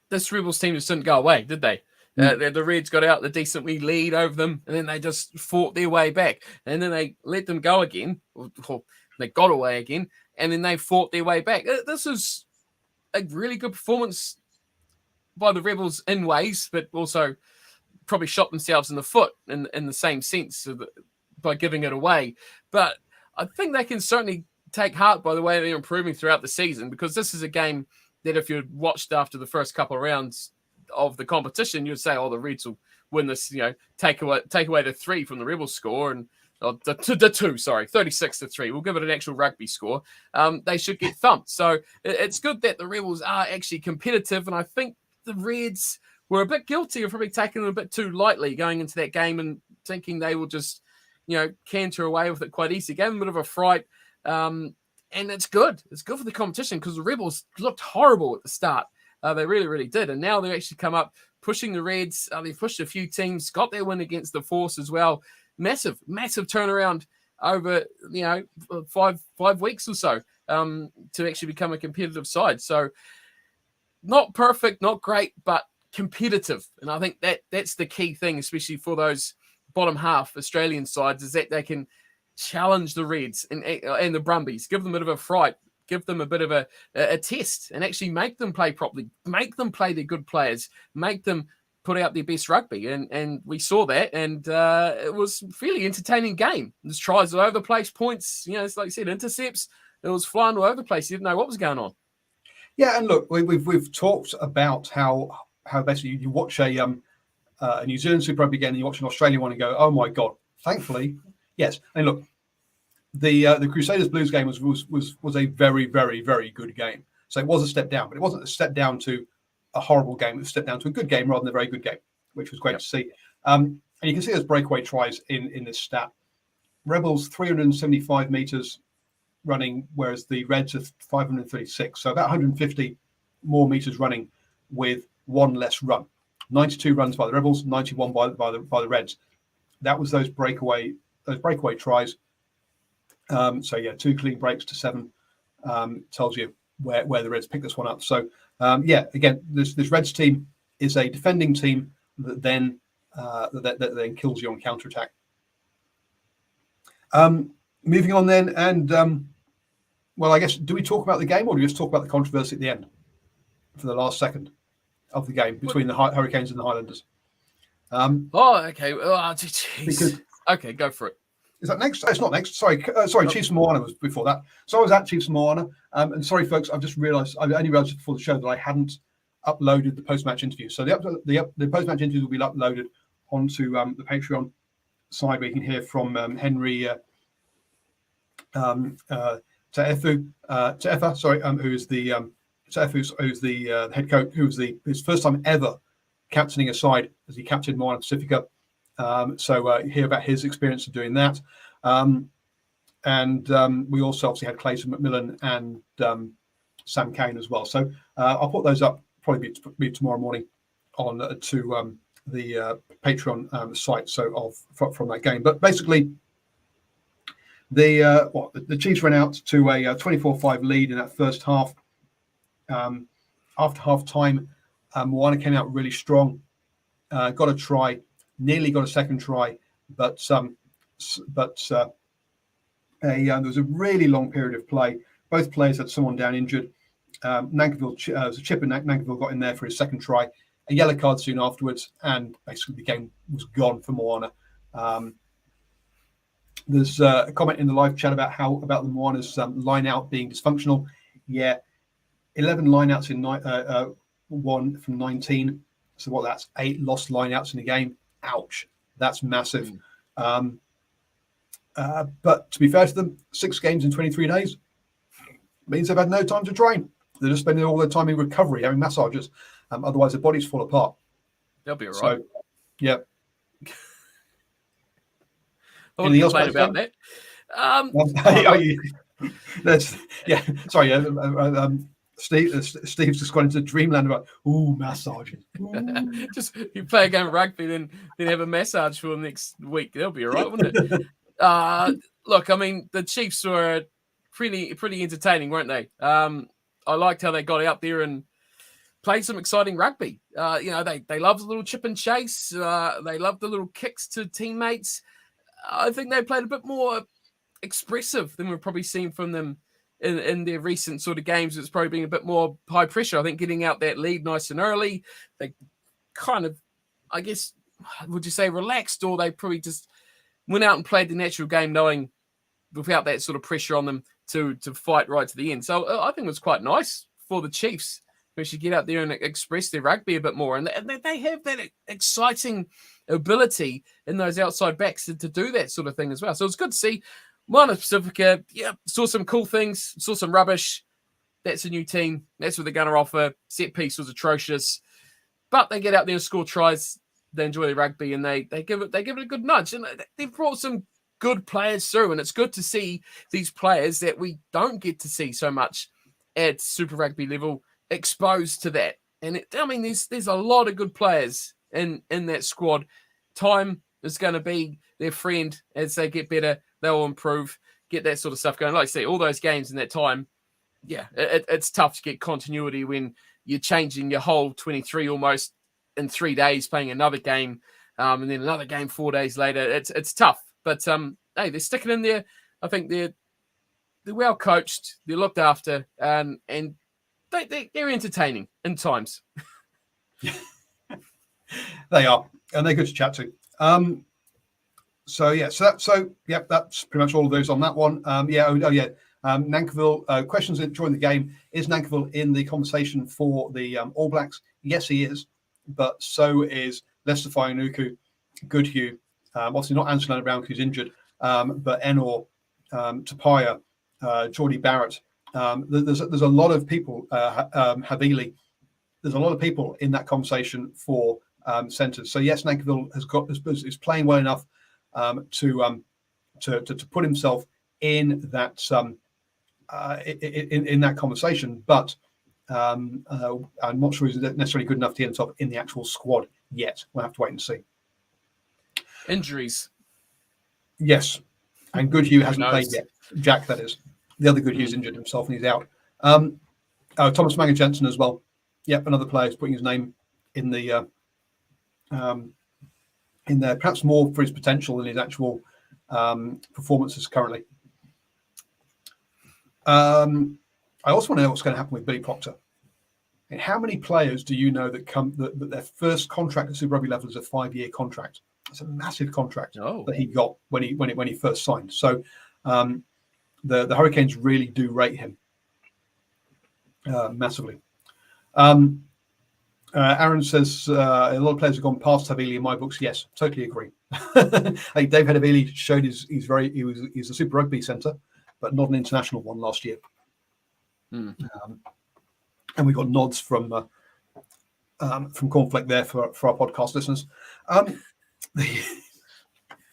This Rebels team just didn't go away, did they? The Reds got out the decently lead over them, and then they just fought their way back, and then they let them go again, or they got away again, and then they fought their way back. This is a really good performance by the Rebels in ways, but also probably shot themselves in the foot in the same sense by giving it away. But I think they can certainly take heart by the way they're improving throughout the season, because this is a game that if you'd watched after the first couple of rounds of the competition, you'd say, the Reds will win this, take away the 3 from the Rebels score, and the 36-3. We'll give it an actual rugby score. They should get thumped. So it's good that the Rebels are actually competitive, and I think the Reds were a bit guilty of probably taking it a bit too lightly going into that game and thinking they will just, canter away with it quite easy. Gave them a bit of a fright, and it's good. It's good for the competition because the Rebels looked horrible at the start. They really, really did. And now they've actually come up pushing the Reds. They've pushed a few teams, got their win against the Force as well. Massive turnaround over, 5 weeks or so to actually become a competitive side. So not perfect, not great, but competitive. And I think that's the key thing, especially for those bottom half Australian sides, is that they can challenge the Reds and the Brumbies, give them a bit of a fright, give them a bit of a test, and actually make them play properly, make them play their good players, make them put out their best rugby. And we saw that, and it was a fairly entertaining game. There's tries all over the place, points, it's like I said, intercepts. It was flying all over the place. You didn't know what was going on.
Yeah, and look, we've talked about how basically you watch a New Zealand Super Rugby game and you watch an Australian one and go, oh my God. Thankfully, yes. And look, the Crusaders Blues game was a very, very, very good game. So it was a step down, but it wasn't a step down to a horrible game. It was a step down to a good game rather than a very good game, which was great to see. And you can see those breakaway tries in this stat. Rebels 375 meters running, whereas the Reds are 536. So about 150 more meters running with one less run. 92 runs by the Rebels, 91 by the Reds. That was those breakaway tries. 2 clean breaks to 7 tells you where the Reds picked this one up. So again, this Reds team is a defending team that then kills you on counter attack. Moving on then, and well, I guess, do we talk about the game, or do we just talk about the controversy at the end for the last second of the game between the Hurricanes and the Highlanders?
Okay. Oh, geez. Okay, go for it.
Is that next? It's not next. Sorry, Chiefs and Moana was before that. So I was at Chiefs and Moana. And sorry, folks, I've just realised, I only realised before the show that I hadn't uploaded the post-match interview. So the post-match interviews will be uploaded onto the Patreon side, where you can hear from Henry Te'efa, who's the head coach, who's his first time ever captaining a side as he captained Moana Pacifica. So hear about his experience of doing that. And we also obviously had Clayton McMillan and Sam Kane as well. So I'll put those up probably be tomorrow morning on to the Patreon site. So from that game, but basically the Chiefs ran out to a 24-5 lead in that first half. After half time, Moana came out really strong, got a try. Nearly got a second try, but there was a really long period of play. Both players had someone down injured. Nankivell, was a chip, and Nankivell got in there for his second try. A yellow card soon afterwards, and basically the game was gone for Moana. There's a comment in the live chat about the Moana's line out being dysfunctional. Yeah, 11 line outs in 1 from 19. So that's 8 lost line outs in the game. Ouch, that's massive. But to be fair to them, 6 games in 23 days means they've had no time to train. They're just spending all their time in recovery, having massages. Otherwise, their bodies fall apart.
They'll be all right.
So, yeah.
I wouldn't complain about that.
Sorry. Steve's just gone into dreamland about massages.
Just you play a game of rugby, then have a massage for them next week. They'll be all right, wouldn't it? Look, I mean, the Chiefs were pretty entertaining, weren't they? I liked how they got out there and played some exciting rugby. They love the little chip and chase. They love the little kicks to teammates. I think they played a bit more expressive than we've probably seen from them in their recent sort of games. It's probably been a bit more high pressure. I think getting out that lead nice and early, they kind of, I guess, would you say relaxed, or they probably just went out and played the natural game, knowing without that sort of pressure on them to fight right to the end. So I think it was quite nice for the Chiefs, who should get out there and express their rugby a bit more. And they have that exciting ability in those outside backs to do that sort of thing as well. So it's good to see. Moana Pacifica, saw some cool things, saw some rubbish. That's a new team. That's what they're going to offer. Set piece was atrocious. But they get out there and score tries. They enjoy their rugby, and they give it a good nudge. And they've brought some good players through, and it's good to see these players that we don't get to see so much at Super Rugby level exposed to that. And there's a lot of good players in that squad. Time is going to be their friend as they get better. They'll improve, get that sort of stuff going. Like I say, all those games in that time, it's tough to get continuity when you're changing your whole 23 almost in 3 days, playing another game, and then another game 4 days later. It's tough, but hey, they're sticking in there. I think they're well coached, they're looked after, and they're entertaining in times.
They are, and they're good to chat to. That's pretty much all of those on that one. Nankivell, questions during the game. Is Nankivell in the conversation for the All Blacks? Yes, he is, but so is Lester Fionuku, Goodhue, obviously not Angela Brown, who's injured, but Enor, Tapia, Geordie Barrett. There's a lot of people, Havili. There's a lot of people in that conversation for centres. So yes, Nankivell is playing well enough to put himself in that in that conversation, but I'm not sure he's necessarily good enough to get himself in the actual squad yet. We'll have to wait and see.
Injuries,
yes, and Goodhue hasn't played yet. Jack, that is. The other Goodhue's injured himself and he's out. Thomas Manga Jensen as well. Yep, another player is putting his name in the in there, perhaps more for his potential than his actual performances currently. I also want to know what's going to happen with Billy Proctor. And how many players do you know that their first contract at Super Rugby level is a 5-year contract? It's a massive contract that he got when he first signed. So the Hurricanes really do rate him massively. Aaron says a lot of players have gone past Havili in my books. Yes, totally agree. Like Dave Havili showed he's a Super Rugby centre, but not an international one last year. And we got nods from Cornflake there for our podcast listeners.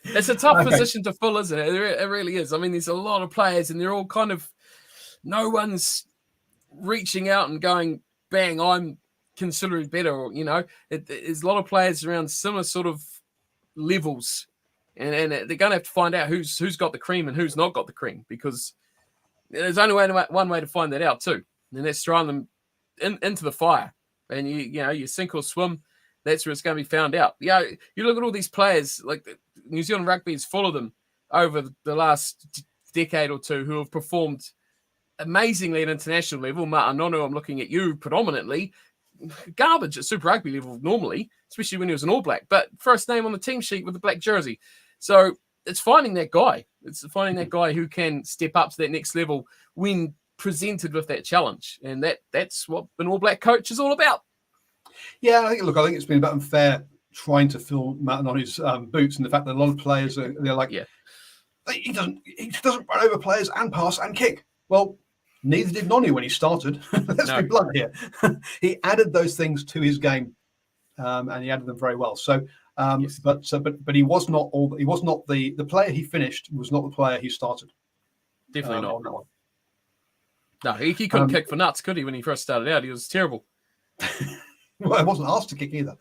It's a tough position to fill, isn't it? It really is. I mean, there's a lot of players, and they're all kind of, no one's reaching out and going, bang, I'm considered better. Or, there's a lot of players around similar sort of levels, and they're going to have to find out who's got the cream and who's not got the cream, because there's only one way to find that out too, and that's throwing them into the fire, and you sink or swim. That's where it's going to be found out. You look at all these players, like New Zealand Rugby is full of them over the last decade or two who have performed amazingly at international level. Ma'anono, I'm looking at you predominantly. Garbage at Super Rugby level normally, especially when he was an All Black, but first name on the team sheet with the black jersey. So it's finding that guy. It's finding that guy who can step up to that next level when presented with that challenge, and that's what an All Black coach is all about.
Yeah, I think it's been a bit unfair trying to fill Ma'anono's boots, and the fact that a lot of players they're like, he doesn't run over players and pass and kick. Well, neither did Nonu when he started. Let's be blunt here. He added those things to his game, and he added them very well. So, but he was not the player he finished was not the player he started.
Definitely not on that one. No, he couldn't kick for nuts, could he? When he first started out, he was terrible.
Well, I wasn't asked to kick either.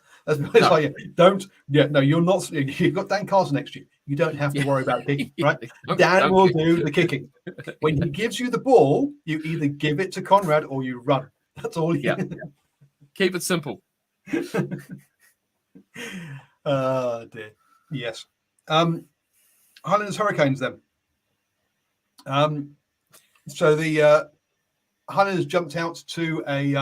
You're not. You've got Dan Carson next to you. You don't have to worry about kicking, right? Dan will do the kicking. When he gives you the ball, you either give it to Conrad or you run. That's all.
Keep it simple.
Oh dear. Yes. Highlanders Hurricanes then. So the Highlanders jumped out to a.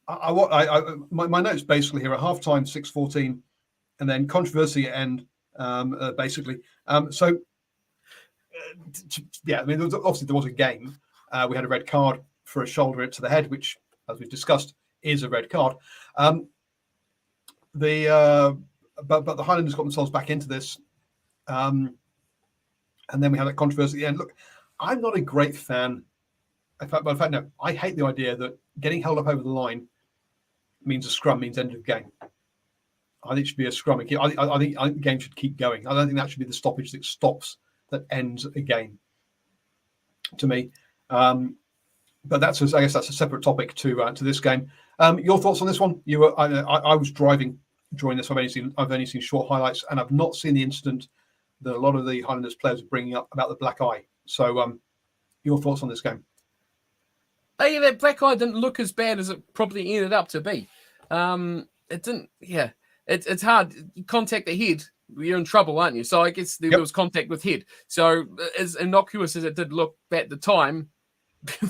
My notes basically here are halftime 6-14, and then controversy at end. Basically, obviously there was a game. We had a red card for a shoulder to the head, which, as we've discussed, is a red card. But the Highlanders got themselves back into this, and then we had that controversy at the end. Look, I'm not a great fan. In fact, no, I hate the idea that getting held up over the line means a scrum, means end of game. I think it should be a scrum. I think the game should keep going. I don't think that should be the stoppage that ends a game. To me, but I guess that's a separate topic to this game. Your thoughts on this one? I was driving during this. I've only seen short highlights, and I've not seen the incident that a lot of the Highlanders players are bringing up about the black eye. So, your thoughts on this game?
That black eye didn't look as bad as it probably ended up to be. It didn't. Yeah, it's hard. You contact the head, you're in trouble, aren't you? So I guess there was contact with head. So as innocuous as it did look at the time,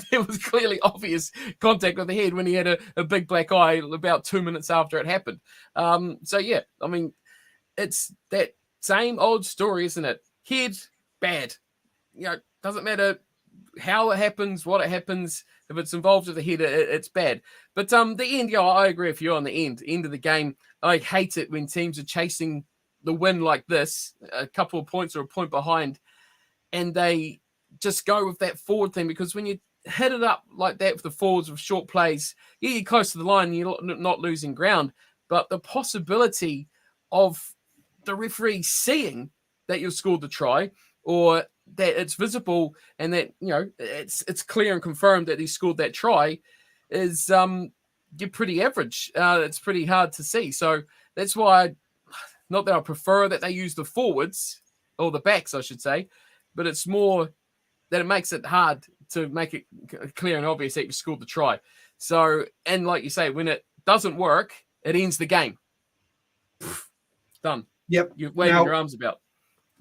there was clearly obvious contact with the head when he had a big black eye about 2 minutes after it happened. So yeah, I mean, it's that same old story, isn't it? Head, bad. Doesn't matter how it happens, what it happens. If it's involved with the head, it's bad. But the end, I agree with you on the end of the game. I hate it when teams are chasing the win like this, a couple of points or a point behind, and they just go with that forward thing, because when you hit it up like that with the forwards with short plays, you're close to the line, you're not losing ground. But the possibility of the referee seeing that you've scored the try, or that it's visible and that it's clear and confirmed that he scored that try, is you're pretty average. It's pretty hard to see. So that's why, not that I prefer that they use the forwards or the backs, I should say, but it's more that it makes it hard to make it clear and obvious that you scored the try. So, and like you say, when it doesn't work, it ends the game. Done.
Yep.
You're waving your arms about.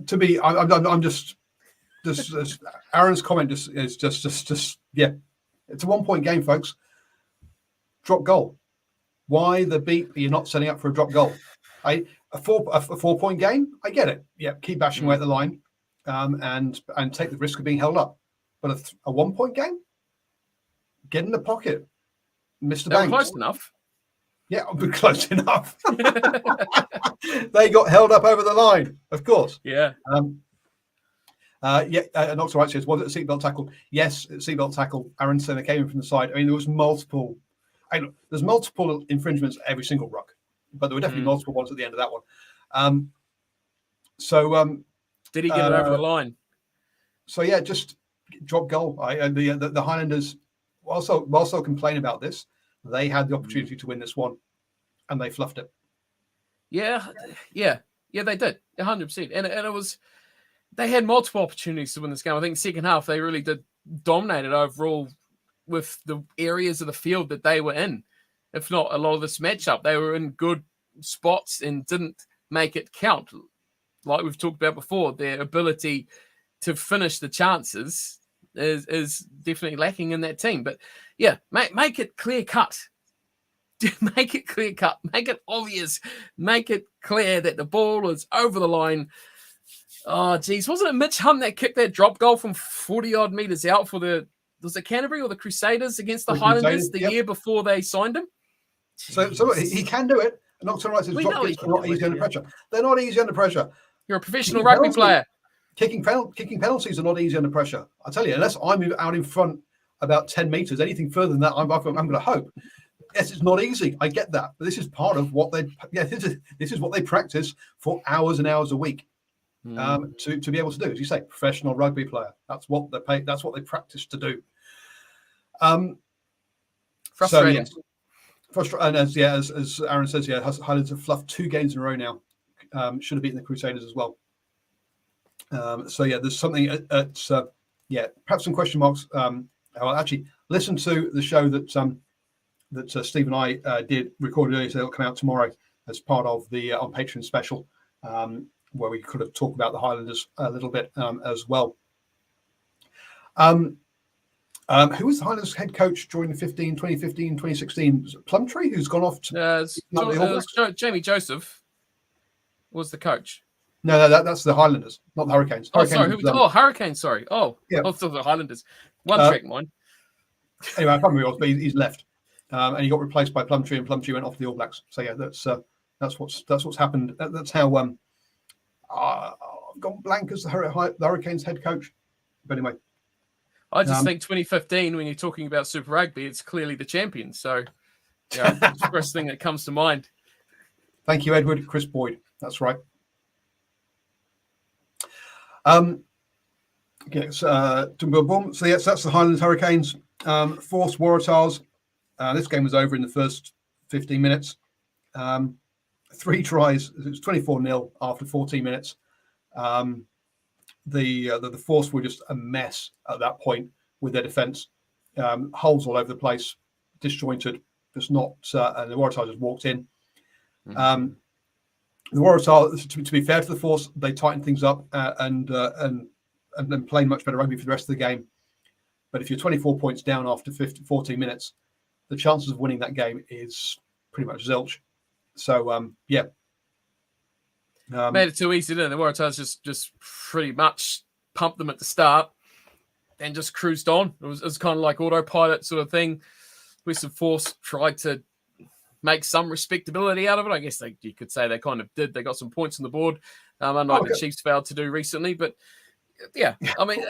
To me, I'm just this Aaron's comment is just yeah. It's a 1 point game, folks. Drop goal. Why the beat are you not setting up for a drop goal? A 4 point game, I get it. Yeah, keep bashing away at the line, and take the risk of being held up. But a 1 point game, get in the pocket, Mr. Banks.
Close enough.
Yeah, but close enough. They got held up over the line, of course.
Yeah.
Knox Wright says, was it a seatbelt tackle? Yes, seatbelt tackle. Aaron Senna came in from the side. I mean, there was multiple. There's multiple infringements at every single ruck, but there were definitely multiple ones at the end of that one.
Did he get it over the line?
So yeah, just drop goal. The Highlanders, whilst they'll complain about this, they had the opportunity to win this one, and they fluffed it. Yeah,
they did 100%, and it was. They had multiple opportunities to win this game. I think second half they really did dominate it overall with the areas of the field that they were in. If not a lot of this matchup, they were in good spots and didn't make it count. Like we've talked about before, their ability to finish the chances is definitely lacking in that team. But yeah, make it clear cut. Make it clear cut. Make it obvious. Make it clear that the ball is over the line. Oh, geez. Wasn't it Mitch Hunt that kicked that drop goal from 40-odd meters out for was it Canterbury or the Crusaders against the Highlanders the year before they signed him?
So he can do it. And Knox Wright says drop kicks are not easy under pressure. They're not easy under pressure.
You're a professional rugby player.
Kicking penalties are not easy under pressure. I tell you, unless I move out in front about 10 meters, anything further than that, I'm going to hope. Yes, it's not easy. I get that, but this is part of what this is what they practice for hours and hours a week. To be able to do, as you say, professional rugby player. That's what they pay. That's what they practice to do.
Frustrating.
And as Aaron says, Highlanders have fluffed 2 games in a row now. Should have beaten the Crusaders as well. There's something perhaps some question marks. I'll actually listen to the show that Steve and I did recorded earlier, so it'll come out tomorrow as part of the on Patreon special. Where we could have talked about the Highlanders a little bit as well. Who was the Highlanders head coach during the 2015, 2016? Was it Plumtree, who's gone off to...
Jamie Joseph was the coach.
No, that's the Highlanders, not the Hurricanes.
Hurricanes, sorry. Oh, yeah. I thought the Highlanders. One track mind.
Anyway, I can't remember who it was, but he's left. And he got replaced by Plumtree, and Plumtree went off to the All Blacks. So yeah, that's what's happened. That's how... I've gone blank as the Hurricanes head coach. But anyway.
I just think 2015, when you're talking about Super Rugby, it's clearly the champions. So, yeah, it's the first thing that comes to mind.
Thank you, Edward. Chris Boyd. That's right. So yes, that's the Highlands Hurricanes. Force Waratahs. This game was over in the first 15 minutes. 3 tries. It was 24-0 after 14 minutes. The Force were just a mess at that point with their defence. Holes all over the place, disjointed. Just not. And the Waratahs just walked in. The Waratahs, to be fair to the Force, they tightened things up and then played much better rugby for the rest of the game. But if you're 24 points down after 14 minutes, the chances of winning that game is pretty much zilch. So
made it too easy, didn't it? The Waratahs just pretty much pumped them at the start and just cruised on. It was kind of like autopilot sort of thing. Western Force tried to make some respectability out of it. I guess you could say they kind of did. They got some points on the board, unlike the Chiefs failed to do recently. But yeah, I mean,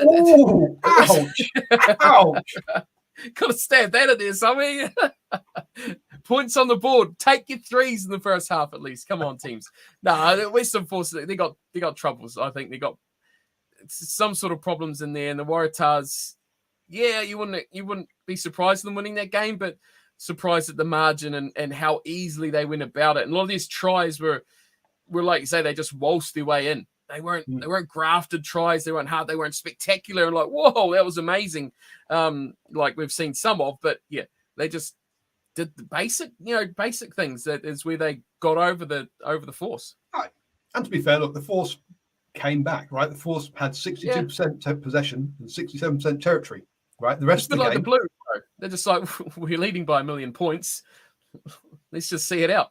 ouch.
Could have stabbed that in there, something. Points on the board. Take your 3s in the first half at least. Come on, teams. No, Western Force, they got troubles. I think they got some sort of problems in there. And the Waratahs, yeah, you wouldn't be surprised at them winning that game, but surprised at the margin and how easily they went about it. And a lot of these tries were like you say, they just waltzed their way in. They weren't grafted tries. They weren't hard. They weren't spectacular. And like, whoa, that was amazing. Like we've seen some of, but yeah, They just did the basic things. That is where they got over the force.
Right. And to be fair, look, the force came back, right? The force had 62% possession and 67% territory, right? The rest
It's a bit
of the
like
game,
the Blues, though. They're just like, we're leading by 1 million points. Let's just see it out.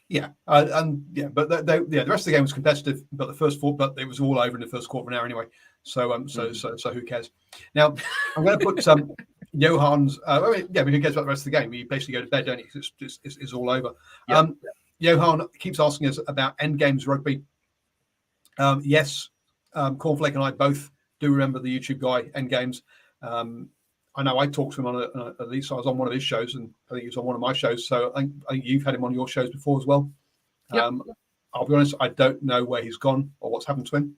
Yeah, but the rest of the game was competitive. But the first four, but it was all over in the first quarter of an hour anyway. So so who cares? Now I'm going to put Johan's. who cares about the rest of the game? You basically go to bed, don't you? It's all over.
Yep.
Johan keeps asking us about end games rugby. Yes, Cornflake and I both do remember the YouTube guy end games. I know I talked to him on at least I was on one of his shows, and I think he was on one of my shows. So I think you've had him on your shows before as well.
Yep.
I'll be honest, I don't know where he's gone or what's happened to him.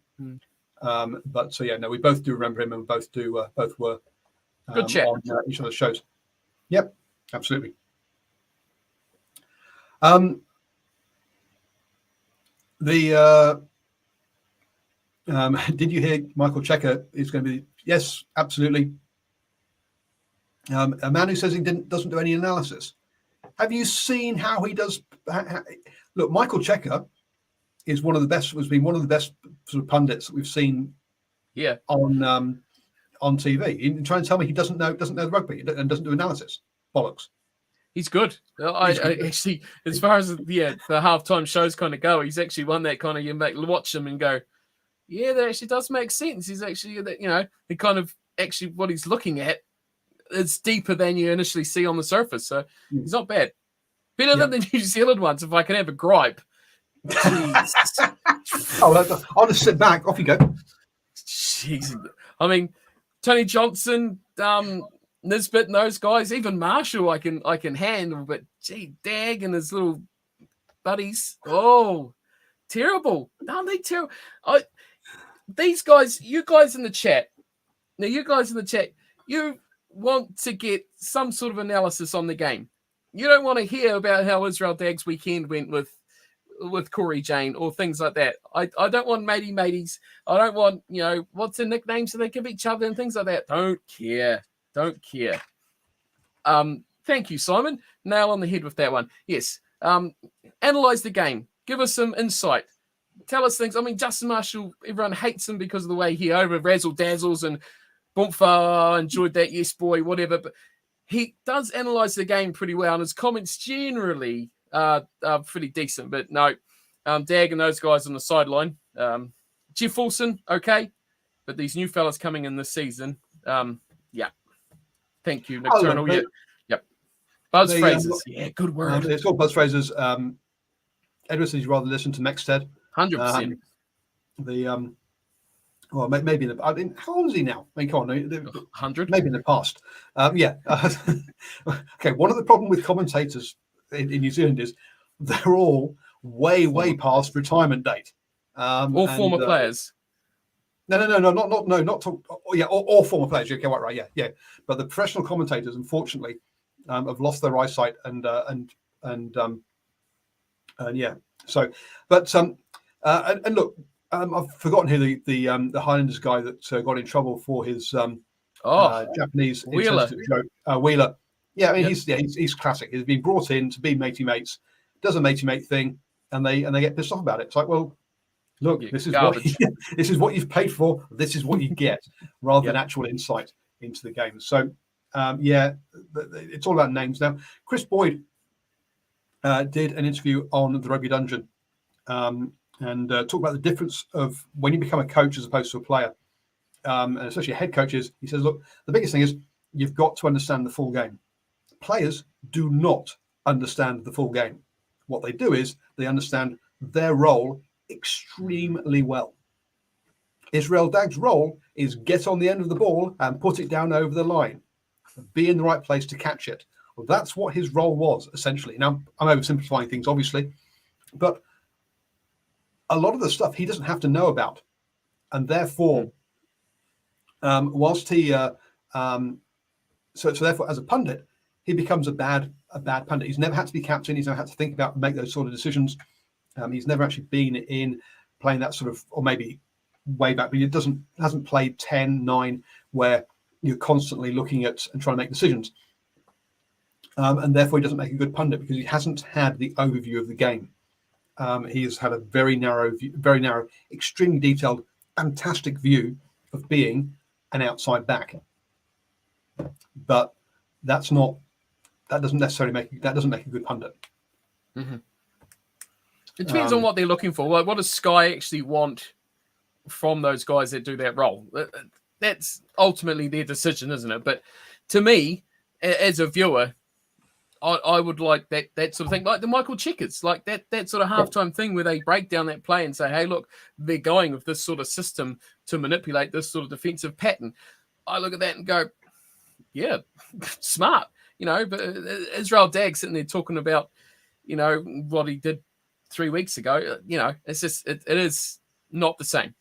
But so we both do remember him, and both were
good chat
on each other's shows. Yep, absolutely. Did you hear Michael Checker is going to be? Yes, absolutely. A man who says he doesn't do any analysis. Have you seen how he does? Look, Michael Checker is one of the best. Has been one of the best sort of pundits that we've seen.
Yeah.
On TV, you try and tell me he doesn't know the rugby and doesn't do analysis. Bollocks.
He's good. I actually, as far as the halftime shows kind of go, he's actually one that kind of you watch him and go, yeah, that actually does make sense. He's actually the kind of actually what he's looking at. It's deeper than you initially see on the surface, so he's not bad. Better than the New Zealand ones, if I can have a gripe.
I'll just sit back. Off you go.
Jeez. I mean, Tony Johnson, Nisbet, and those guys, even Marshall, I can handle, but gee, Dag and his little buddies, terrible. Aren't they terrible? These guys, you guys in the chat, you want to get some sort of analysis on the game. You don't want to hear about how Israel Dag's weekend went with Corey Jane or things like that. I don't want maties. I don't want, what's the nicknames that they give each other and things like that. Don't care. Thank you, Simon. Nail on the head with that one. Yes. Analyze the game. Give us some insight. Tell us things. I mean, Justin Marshall, everyone hates him because of the way he over razzle dazzles and Boomfa, enjoyed that, yes, boy, whatever. But he does analyze the game pretty well, and his comments generally are pretty decent. But no, Dag and those guys on the sideline. Jeff Wilson, okay. But these new fellas coming in this season, Thank you, Nocturnal. Yep. Buzz phrases. Good word.
It's called buzz phrases. Edward says you'd rather listen to Mexted.
100%.
Maybe in the. I mean, how old is he now? I mean, come on,
100.
Maybe in the past. Okay. One of the problem with commentators in New Zealand is they're all way past retirement date.
All former players.
No, not to, all former players. Okay, right, yeah. But the professional commentators, unfortunately, have lost their eyesight and. So, but and look. I've forgotten who the Highlanders guy that got in trouble for his Japanese
Wheeler.
Joke. Wheeler. Yeah, I mean he's classic. He's been brought in to be matey mates, does a matey mate thing, and they get pissed off about it. It's like, well, look, this is what you've paid for. This is what you get, rather than actual insight into the game. So, it's all about names now. Chris Boyd did an interview on the Rugby Dungeon. And talk about the difference of when you become a coach as opposed to a player, and especially head coaches. He says, look, the biggest thing is you've got to understand the full game. Players do not understand the full game. What they do is they understand their role extremely well. Israel Dag's role is get on the end of the ball and put it down over the line. Be in the right place to catch it. Well, that's what his role was, essentially. Now, I'm oversimplifying things, obviously, but a lot of the stuff he doesn't have to know about, and therefore, whilst he, so therefore, as a pundit, he becomes a bad pundit. He's never had to be captain. He's never had to think about and make those sort of decisions. He's never actually been in playing that sort of, or maybe way back, but he hasn't played 10, 9, where you're constantly looking at and trying to make decisions. and therefore he doesn't make a good pundit because he hasn't had the overview of the game. He has had a very narrow, extremely detailed, fantastic view of being an outside back. But that doesn't necessarily make a good pundit.
Mm-hmm. It depends on what they're looking for. Like, what does Sky actually want from those guys that do that role? That's ultimately their decision, isn't it? But to me, as a viewer, I would like that sort of thing, like the Michael Checkers, like that sort of halftime thing where they break down that play and say, hey, look, they're going with this sort of system to manipulate this sort of defensive pattern. I look at that and go, yeah, smart, but Israel Dag sitting there talking about, what he did 3 weeks ago, it's just, it is not the same.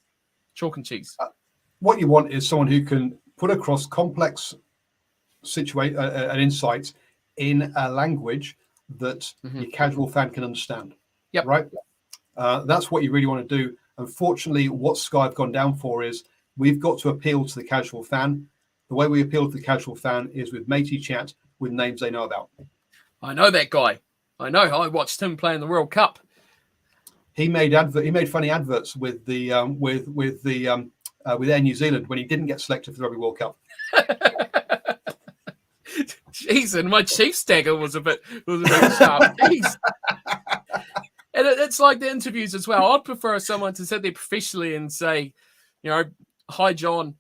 Chalk and cheese.
What you want is someone who can put across complex and insights in a language that your casual fan can understand.
Yep.
Right? That's what you really want to do. Unfortunately, what Sky have gone down for is we've got to appeal to the casual fan. The way we appeal to the casual fan is with matey chat with names they know about.
I know that guy. I know. I watched him play in the World Cup.
He made funny adverts with the with Air New Zealand when he didn't get selected for the Rugby World Cup.
Jeez, and my Chiefs dagger was a bit sharp. Jeez. And it's like the interviews as well. I'd prefer someone to sit there professionally and say, hi, John,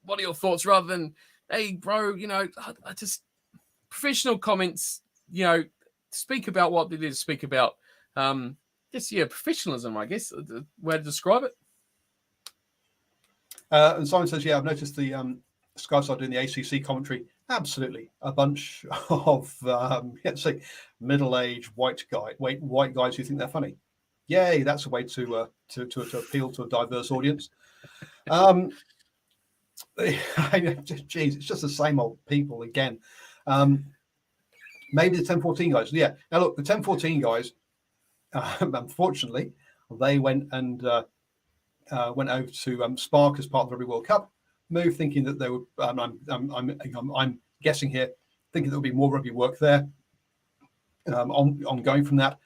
what are your thoughts? Rather than, hey, bro, I just professional comments, speak about what it is to speak about. Professionalism, I guess, the way to describe it.
And Simon says, I've noticed the Sky side doing the ACC commentary. Absolutely, a bunch of middle-aged white guys who think they're funny. Yay, that's a way to appeal to a diverse audience. Geez, it's just the same old people again. Maybe the 10-14 guys. Yeah. Now look, the 10-14 guys. Unfortunately, they went over to Spark as part of the Rugby World Cup move, thinking that they would. I'm guessing here, thinking there would be more rugby work there. Ongoing from that,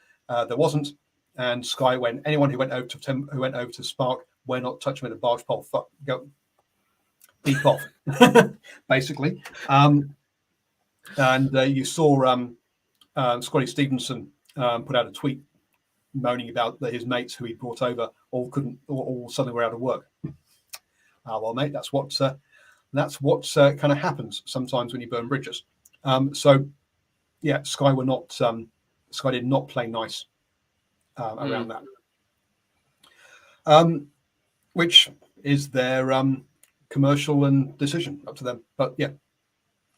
there wasn't, and Sky went. Anyone who went over to Spark, we're not touching with a barge pole. Fuck, go, beep off, basically. And you saw Scotty Stevenson put out a tweet moaning about his mates who he brought over all suddenly were out of work. Well, mate, that's what kind of happens sometimes when you burn bridges. Sky did not play nice around that, which is their commercial and decision, up to them. But yeah,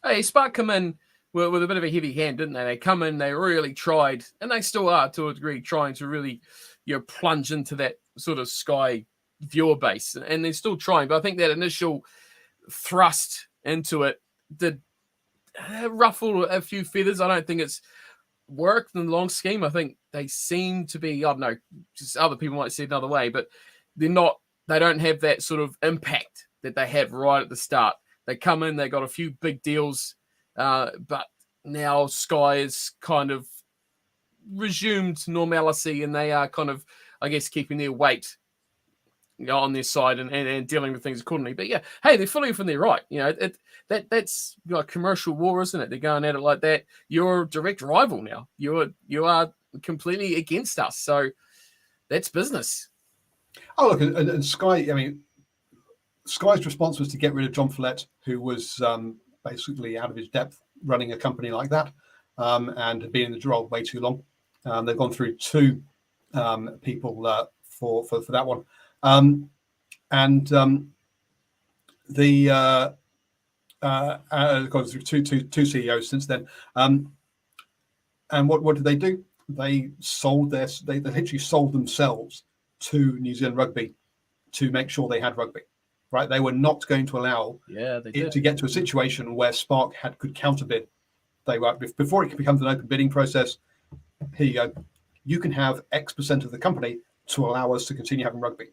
hey, Spark come in with a bit of a heavy hand, didn't they? They come in, they really tried, and they still are to a degree trying to really, plunge into that sort of Sky viewer base, and they're still trying. But I think that initial thrust into it did ruffle a few feathers. I don't think it's worked in the long scheme. I think they seem to be, I don't know, just other people might see it another way, but they don't have that sort of impact that they had right at the start. They come in, they got a few big deals, but now Sky is kind of resumed normalcy, and they are kind of, I guess, keeping their weight on their side and dealing with things accordingly. But yeah, hey, they're fully within their right. That's commercial war, isn't it? They're going at it like that. You're a direct rival now. You are completely against us. So that's business.
Oh, look, and Sky, I mean, Sky's response was to get rid of John Follett, who was basically out of his depth running a company like that, and had been in the role way too long. They've gone through two people for that one. Gone through two CEOs since then. And what did they do? They literally sold themselves to New Zealand Rugby to make sure they had rugby. Right? They were not going to allow it to get to a situation where Spark could counterbid. They were, before it becomes an open bidding process. Here you go. You can have X% of the company to allow us to continue having rugby.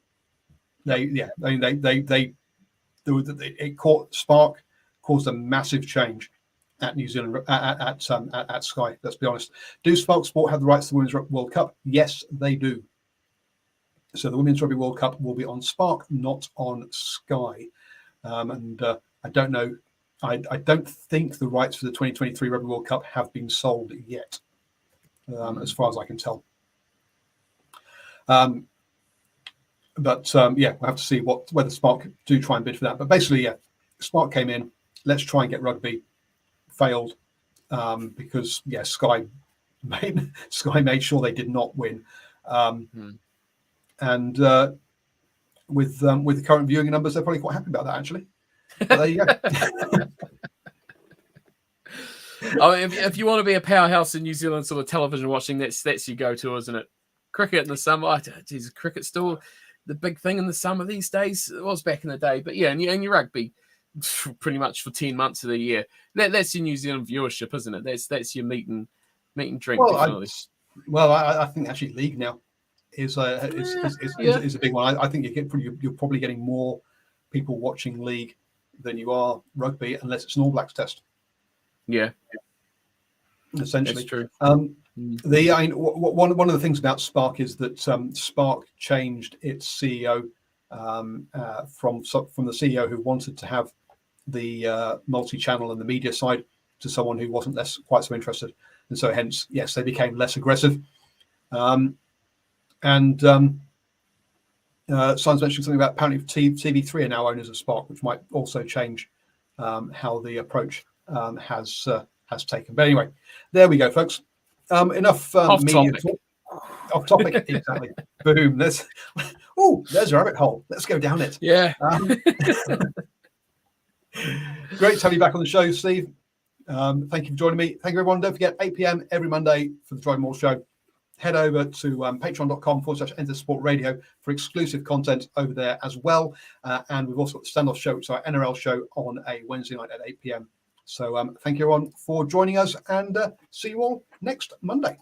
Spark caused a massive change, at New Zealand at Sky. Let's be honest. Do Spark Sport have the rights to the Women's World Cup? Yes, they do. So the Women's Rugby World Cup will be on Spark, not on Sky. And I don't know. I don't think the rights for the 2023 Rugby World Cup have been sold yet, as far as I can tell. But we'll have to see whether Spark do try and bid for that. But basically, Spark came in. Let's try and get rugby. Failed because Sky made sure they did not win. And with the current viewing numbers, they're probably quite happy about that, actually. But there you go.
If you want to be a powerhouse in New Zealand sort of television watching, that's your go-to, isn't it? Cricket in the summer. Geez, cricket's still the big thing in the summer these days. It was back in the day, but and your rugby, pretty much for 10 months of the year. That's your New Zealand viewership, isn't it? That's your meat and drink.
Well, I think actually league now is a big one. I think you're probably getting more people watching league than you are rugby, unless it's an All Blacks test.
Yeah,
essentially,
that's true.
One of the things about Spark is that Spark changed its CEO from the CEO who wanted to have the multi-channel and the media side to someone who wasn't quite so interested, and so hence, yes, they became less aggressive. Simon's mentioned something about apparently TV3 are now owners of Spark, which might also change how the approach has taken. But anyway, there we go, folks. Enough media talk. Off topic, exactly. Boom. There's a rabbit hole. Let's go down it.
Yeah.
Great to have you back on the show, Steve. Thank you for joining me. Thank you, everyone. Don't forget, 8 p.m. every Monday for the DrivingMaul show. Head over to patreon.com/Enter Sport Radio for exclusive content over there as well. And we've also got the Standoff show, which is our NRL show on a Wednesday night at 8 p.m. So thank you, everyone, for joining us, and see you all next Monday.